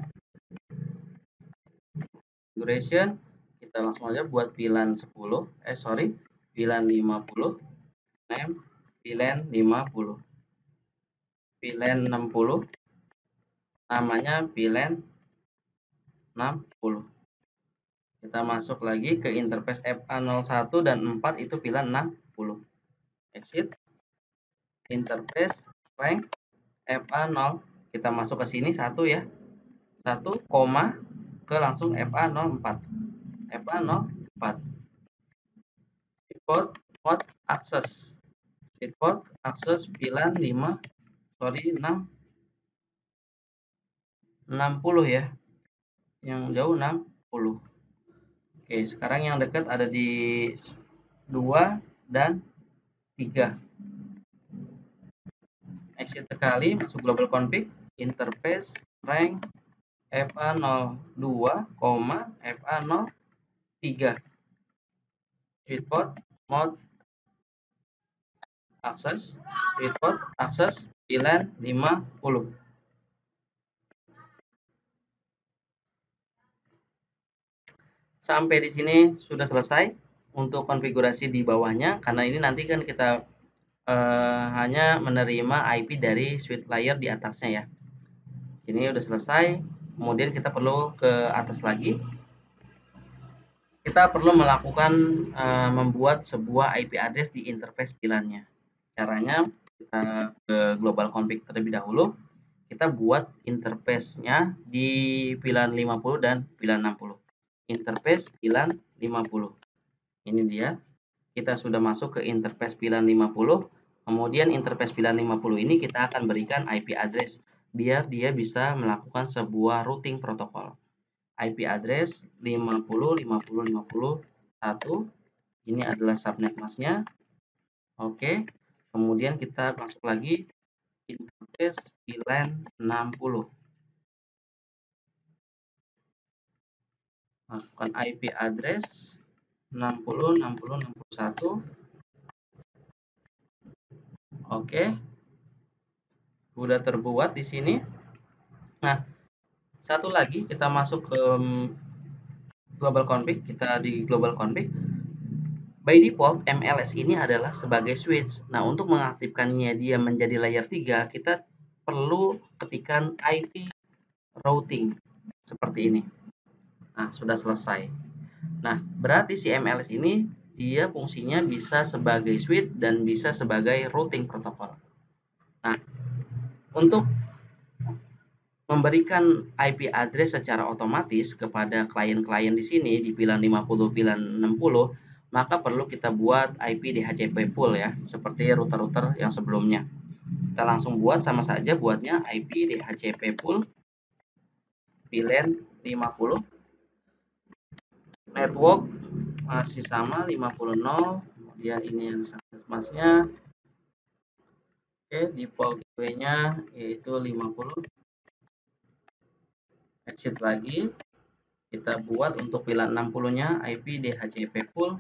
duration, kita langsung aja buat VLAN 10, VLAN 50, name VLAN 50, VLAN 60, namanya VLAN 60. Kita masuk lagi ke interface FA01 dan 4 itu VLAN 60. Exit interface rank FA0, kita masuk ke sini 1 ya. 1, ke langsung FA04. FA04. Port mode access. Port akses VLAN 60 ya. Yang jauh 60. Oke, sekarang yang dekat ada di 2 dan 3. Exit sekali, masuk global config, interface rank FA02, FA03. Sweet port mode access, sweet port access VLAN 50. Sampai di sini sudah selesai untuk konfigurasi di bawahnya, karena ini nanti kan kita hanya menerima IP dari switch layer di atasnya ya. Ini udah selesai, kemudian kita perlu ke atas lagi. Kita perlu melakukan membuat sebuah IP address di interface VLAN-nya. Caranya kita ke global config terlebih dahulu. Kita buat interface-nya di VLAN 50 dan VLAN 60. Interface VLAN 50. Ini dia. Kita sudah masuk ke interface VLAN 50. Kemudian interface VLAN 50 ini kita akan berikan IP address biar dia bisa melakukan sebuah routing protokol. IP address 50.50.50.1. Ini adalah subnet masknya. Oke. Kemudian kita masuk lagi interface VLAN 60. Masukkan IP address 60.60.61. Oke. Sudah terbuat di sini. Nah, satu lagi kita masuk ke global config, kita di global config. By default MLS ini adalah sebagai switch. Nah, untuk mengaktifkannya dia menjadi layer 3, kita perlu ketikkan IP routing seperti ini. Nah, sudah selesai. Nah, berarti si MLS ini dia fungsinya bisa sebagai switch dan bisa sebagai routing protokol. Nah, untuk memberikan IP address secara otomatis kepada klien-klien di sini di VLAN 50, VLAN 60, maka perlu kita buat IP DHCP pool ya, seperti router-router yang sebelumnya. Kita langsung buat, sama saja buatnya IP DHCP pool VLAN 50. Network masih sama 50.0, kemudian ini yang masknya. Oke, default gateway-nya yaitu 50. Exit lagi. Kita buat untuk VLAN 60-nya IP DHCP pool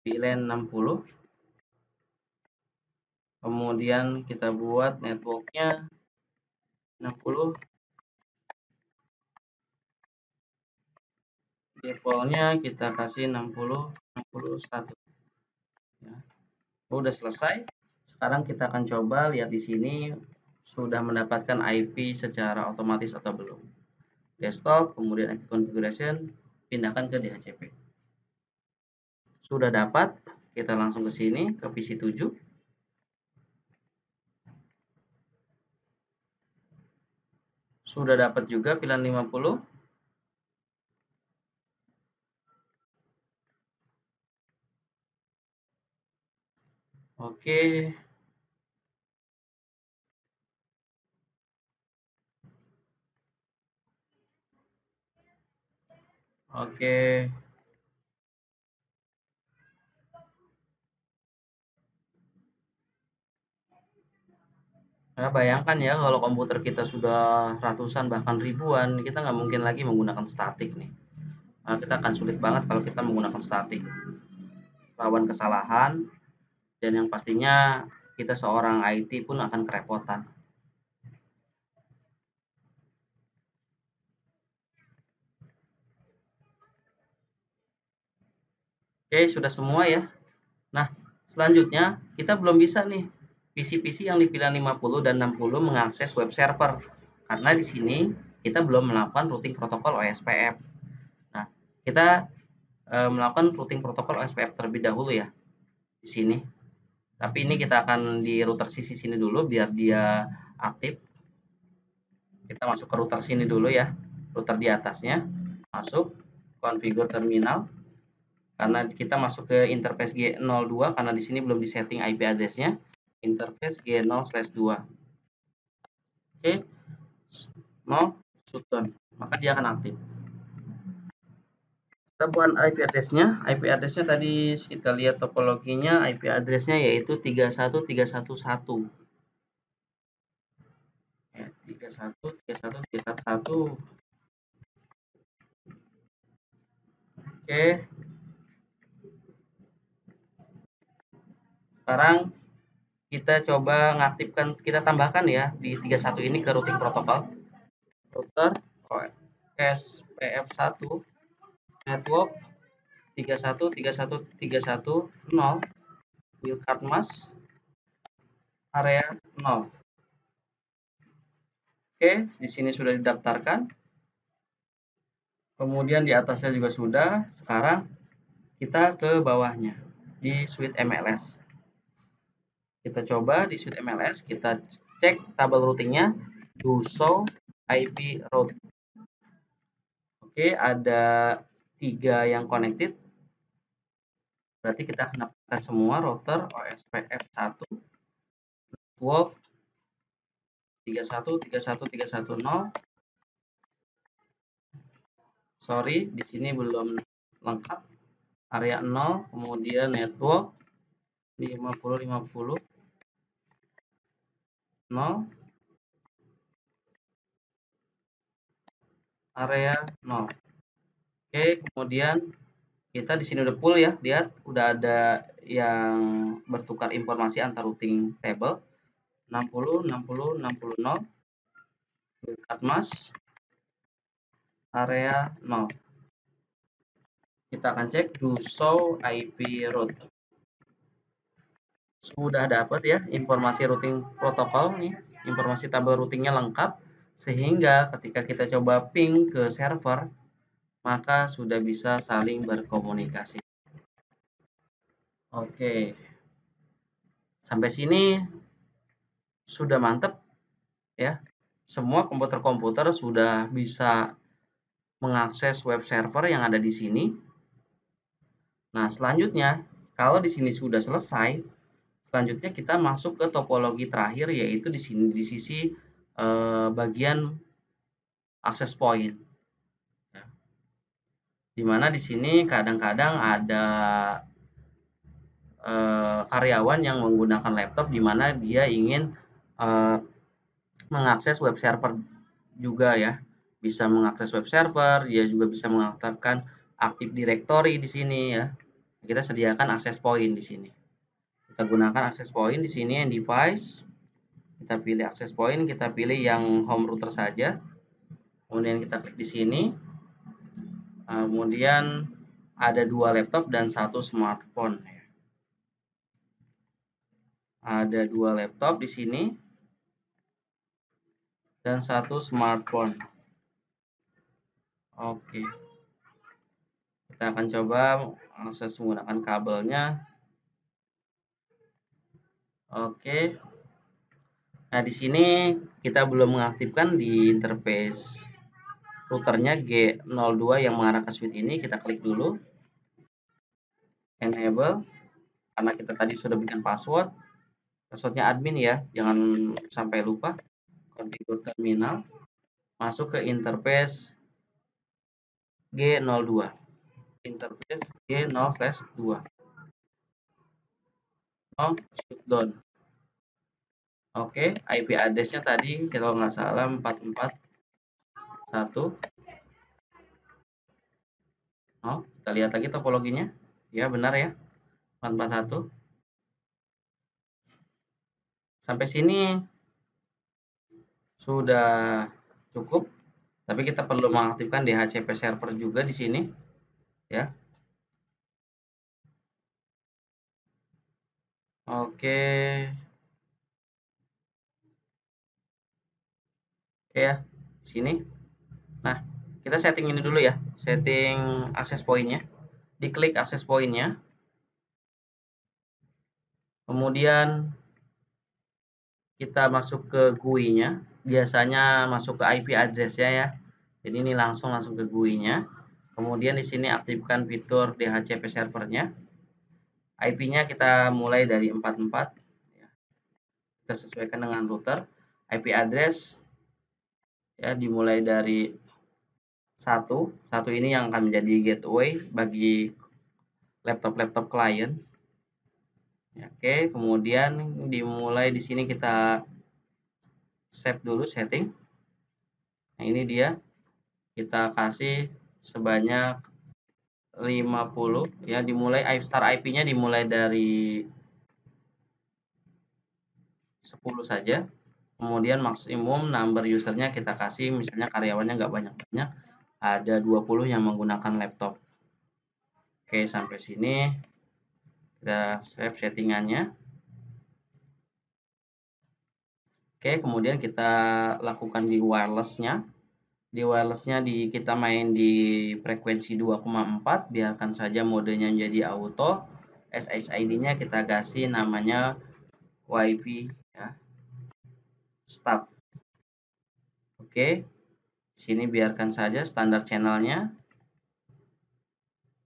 VLAN 60. Kemudian kita buat networknya 60. Defaultnya kita kasih 60.61. Ya. Udah selesai. Sekarang kita akan coba lihat di sini sudah mendapatkan IP secara otomatis atau belum. Desktop, kemudian IP configuration, pindahkan ke DHCP. Sudah dapat, kita langsung ke sini ke PC 7. Sudah dapat juga VLAN 50. Oke. Oke. Nah, bayangkan ya kalau komputer kita sudah ratusan bahkan ribuan, kita nggak mungkin lagi menggunakan statik nih. Nah, kita akan sulit banget kalau kita menggunakan statik. Rawan kesalahan, dan yang pastinya kita seorang IT pun akan kerepotan. Oke, sudah semua ya. Nah, selanjutnya kita belum bisa nih PC-PC yang di pilihan 50 dan 60 mengakses web server. Karena di sini kita belum melakukan routing protokol OSPF. Nah, kita melakukan routing protokol OSPF terlebih dahulu ya di sini. Tapi ini kita akan di router sisi sini dulu biar dia aktif. Kita masuk ke router sini dulu ya. Router di atasnya. Masuk, configure terminal. Karena kita masuk ke interface G02 karena di sini belum disetting IP address-nya. Interface G0/2. Oke, 0 shutdown. Maka dia akan aktif. Kita buat IP address-nya. IP address-nya tadi kita lihat topologinya, IP address-nya yaitu 31311. Ya, 3131111. Oke, sekarang kita coba ngaktifkan, kita tambahkan ya di 31 ini ke routing protokol. Router OSPF1 network 31313110 wildcard mask area 0. Oke, di sini sudah didaftarkan. Kemudian di atasnya juga sudah. Sekarang kita ke bawahnya di suite MLS. Kita coba di suite MLS, kita cek tabel routingnya do show IP route. Oke, ada 3 yang connected. Berarti kita akan aktifkan semua router OSPF1 network 3131310. Sorry, di sini belum lengkap. Area 0, kemudian network 5050 0, area 0. Oke, kemudian kita di sini udah full ya, lihat udah ada yang bertukar informasi antar routing table 60 60 60 0 wildcard mask area 0. Kita akan cek do show IP route. Sudah dapat ya informasi routing protokol nih, informasi tabel routingnya lengkap, sehingga ketika kita coba ping ke server maka sudah bisa saling berkomunikasi. Oke, sampai sini sudah mantap ya. Semua komputer-komputer sudah bisa mengakses web server yang ada di sini. Nah, selanjutnya kalau di sini sudah selesai, selanjutnya kita masuk ke topologi terakhir, yaitu di sini di sisi bagian access point. Ya. Dimana di sini kadang-kadang ada karyawan yang menggunakan laptop di mana dia ingin mengakses web server juga ya. Bisa mengakses web server, dia juga bisa mengaktifkan Active Directory di sini ya. Kita sediakan access point di sini. Kita gunakan access point di sini yang device. Kita pilih access point, kita pilih yang home router saja. Kemudian kita klik di sini. Kemudian ada 2 laptop dan 1 smartphone. Ada 2 laptop di sini dan 1 smartphone. Oke. Kita akan coba akses menggunakan kabelnya. Oke. Nah, di sini kita belum mengaktifkan di interface routernya G02 yang mengarah ke switch ini. Kita klik dulu enable karena kita tadi sudah bikin password. Passwordnya admin ya, jangan sampai lupa. Configure terminal, masuk ke interface G02. Interface G0/2. No shutdown. Oke, IP address-nya tadi kalau nggak salah 441. Oh, kita lihat lagi topologinya. Ya, benar ya. 441. Sampai sini sudah cukup, tapi kita perlu mengaktifkan DHCP server juga di sini, ya. Oke. Oke ya, sini. Nah, kita setting ini dulu ya. Setting access point-nya. Diklik access point-nya. Kemudian kita masuk ke GUI-nya. Biasanya masuk ke IP address-nya ya. Jadi ini langsung ke GUI-nya. Kemudian di sini aktifkan fitur DHCP servernya. IP-nya kita mulai dari 44. Kita sesuaikan dengan router. IP address ya dimulai dari 1. 1 ini yang akan menjadi gateway bagi laptop-laptop klien. Oke, kemudian dimulai di sini kita save dulu setting. Nah, ini dia. Kita kasih sebanyak 50 ya, dimulai start IP-nya dimulai dari 10 saja. Kemudian maksimum number usernya kita kasih misalnya karyawannya nggak banyak-banyak, ada 20 yang menggunakan laptop. Oke, sampai sini kita save settingannya. Oke, kemudian kita lakukan di wireless-nya. Di wireless-nya kita main di frekuensi 2,4, biarkan saja modenya menjadi auto. SSID-nya kita kasih namanya WiFi ya. Stop. Oke. Sini biarkan saja standar channelnya.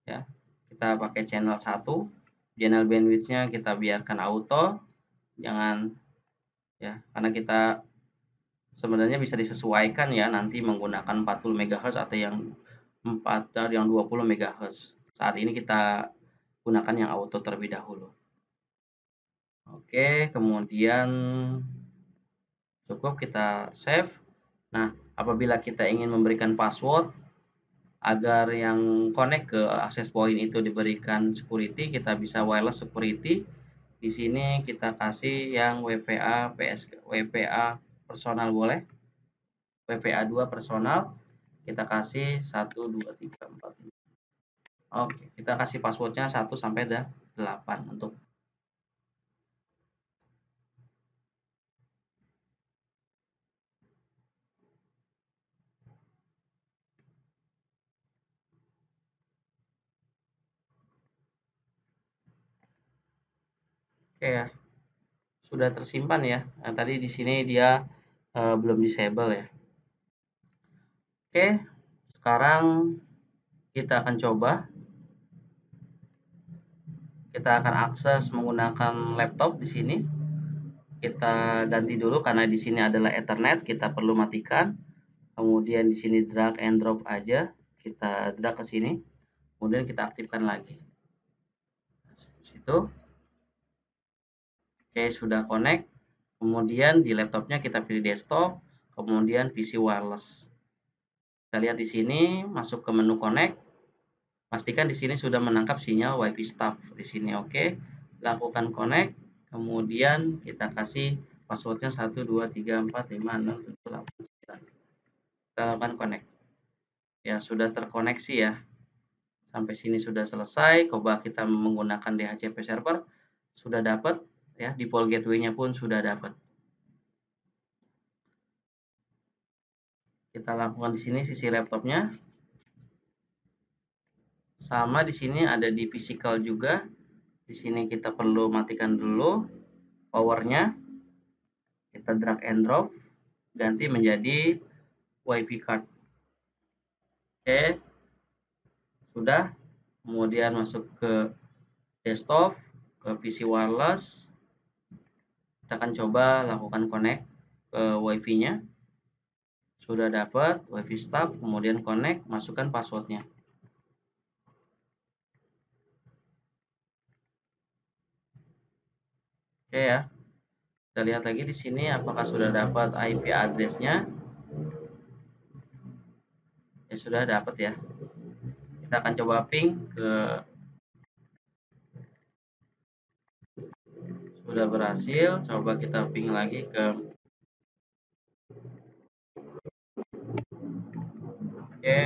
Ya. Kita pakai channel 1. Channel bandwidth-nya kita biarkan auto. Jangan ya, karena kita sebenarnya bisa disesuaikan ya nanti menggunakan 40 MHz atau yang 20 MHz. Saat ini kita gunakan yang auto terlebih dahulu. Oke, kemudian cukup kita save. Nah, apabila kita ingin memberikan password agar yang connect ke access point itu diberikan security, kita bisa wireless security. Di sini kita kasih yang WPA WPA personal boleh. WPA 2 personal kita kasih 1 2 3 4 5. Oke, kita kasih passwordnya 1 sampai 8 untuk oke ya. Sudah tersimpan ya. Nah, tadi di sini dia belum disable ya. Oke, sekarang kita akan coba. Kita akan akses menggunakan laptop di sini. Kita ganti dulu karena di sini adalah Ethernet, kita perlu matikan. Kemudian di sini drag and drop aja, kita drag ke sini. Kemudian kita aktifkan lagi. Situ. Oke, sudah connect. Kemudian di laptopnya kita pilih desktop, kemudian PC wireless. Kita lihat di sini, masuk ke menu connect. Pastikan di sini sudah menangkap sinyal WiFi stop. Di sini oke. Lakukan connect. Kemudian kita kasih passwordnya 1 2 3 4 5 6 7 8 9. Kita lakukan connect. Ya, sudah terkoneksi ya. Sampai sini sudah selesai. Coba kita menggunakan DHCP server. Sudah dapat ya, default gateway-nya pun sudah dapat. Kita lakukan di sini sisi laptopnya. Sama di sini ada di physical juga. Di sini kita perlu matikan dulu powernya. Kita drag and drop, ganti menjadi WiFi card. Oke, sudah. Kemudian masuk ke desktop, ke PC wireless. Kita akan coba lakukan connect ke WiFi-nya. Sudah dapat WiFi stop, kemudian connect, masukkan passwordnya. Oke ya. Kita lihat lagi di sini apakah sudah dapat IP address-nya. Ya sudah dapat ya. Kita akan coba ping ke, sudah berhasil. Coba kita ping lagi ke, oke.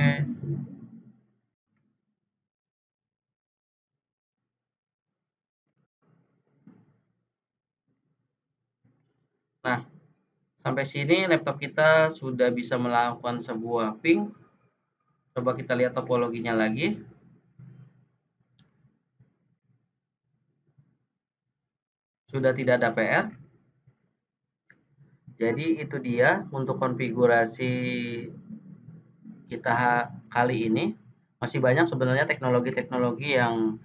Nah, sampai sini laptop kita sudah bisa melakukan sebuah ping. Coba kita lihat topologinya lagi. Sudah tidak ada PR. Jadi itu dia untuk konfigurasi kita kali ini. Masih banyak sebenarnya teknologi-teknologi yang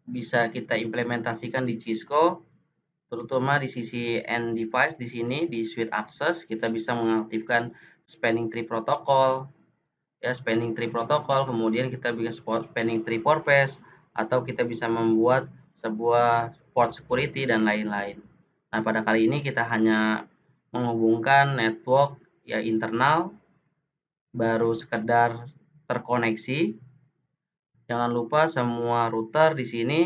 bisa kita implementasikan di Cisco, terutama di sisi end device. Di sini di suite access kita bisa mengaktifkan spanning tree protocol, ya, spanning tree protocol, kemudian kita bikin spanning tree purpose, atau kita bisa membuat sebuah port security dan lain-lain. Nah, pada kali ini kita hanya menghubungkan network ya internal, baru sekedar terkoneksi. Jangan lupa semua router di sini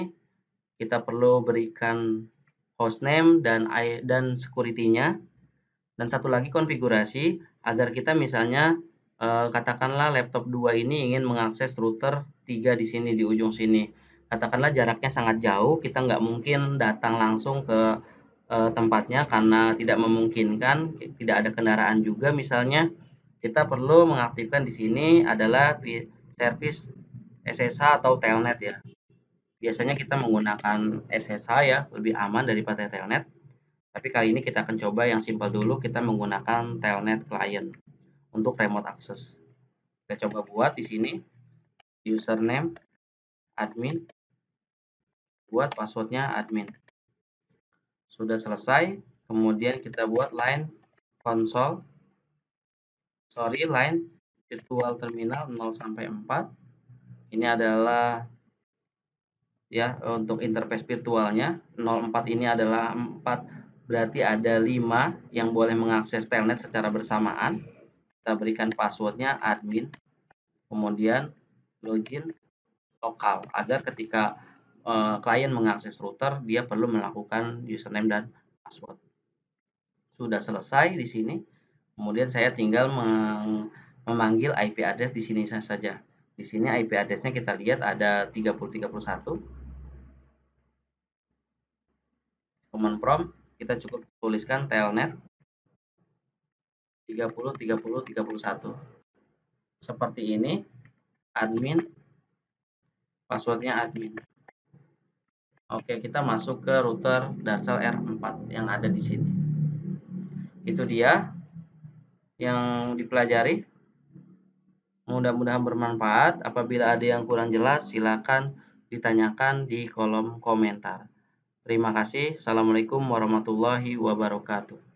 kita perlu berikan hostname dan security-nya. Dan satu lagi konfigurasi agar kita misalnya katakanlah laptop 2 ini ingin mengakses router 3 di sini di ujung sini. Katakanlah jaraknya sangat jauh, kita nggak mungkin datang langsung ke tempatnya karena tidak memungkinkan, tidak ada kendaraan juga misalnya. Kita perlu mengaktifkan di sini adalah service SSH atau telnet ya. Biasanya kita menggunakan SSH ya, lebih aman daripada telnet. Tapi kali ini kita akan coba yang simpel dulu, kita menggunakan telnet client untuk remote access. Kita coba buat di sini username admin, buat passwordnya admin. Sudah selesai, kemudian kita buat line console, line virtual terminal 0 sampai 4. Ini adalah ya untuk interface virtualnya. 04 ini adalah 4, berarti ada 5 yang boleh mengakses telnet secara bersamaan. Kita berikan passwordnya admin, kemudian login lokal agar ketika klien mengakses router dia perlu melakukan username dan password. Sudah selesai di sini. Kemudian saya tinggal memanggil IP address di sini saja. Di sini IP address-nya kita lihat ada 3031. Command prompt kita cukup tuliskan telnet 303031. Seperti ini, admin, passwordnya admin. Oke, kita masuk ke router Darsal R4 yang ada di sini. Itu dia yang dipelajari. Mudah-mudahan bermanfaat. Apabila ada yang kurang jelas, silakan ditanyakan di kolom komentar. Terima kasih. Assalamualaikum warahmatullahi wabarakatuh.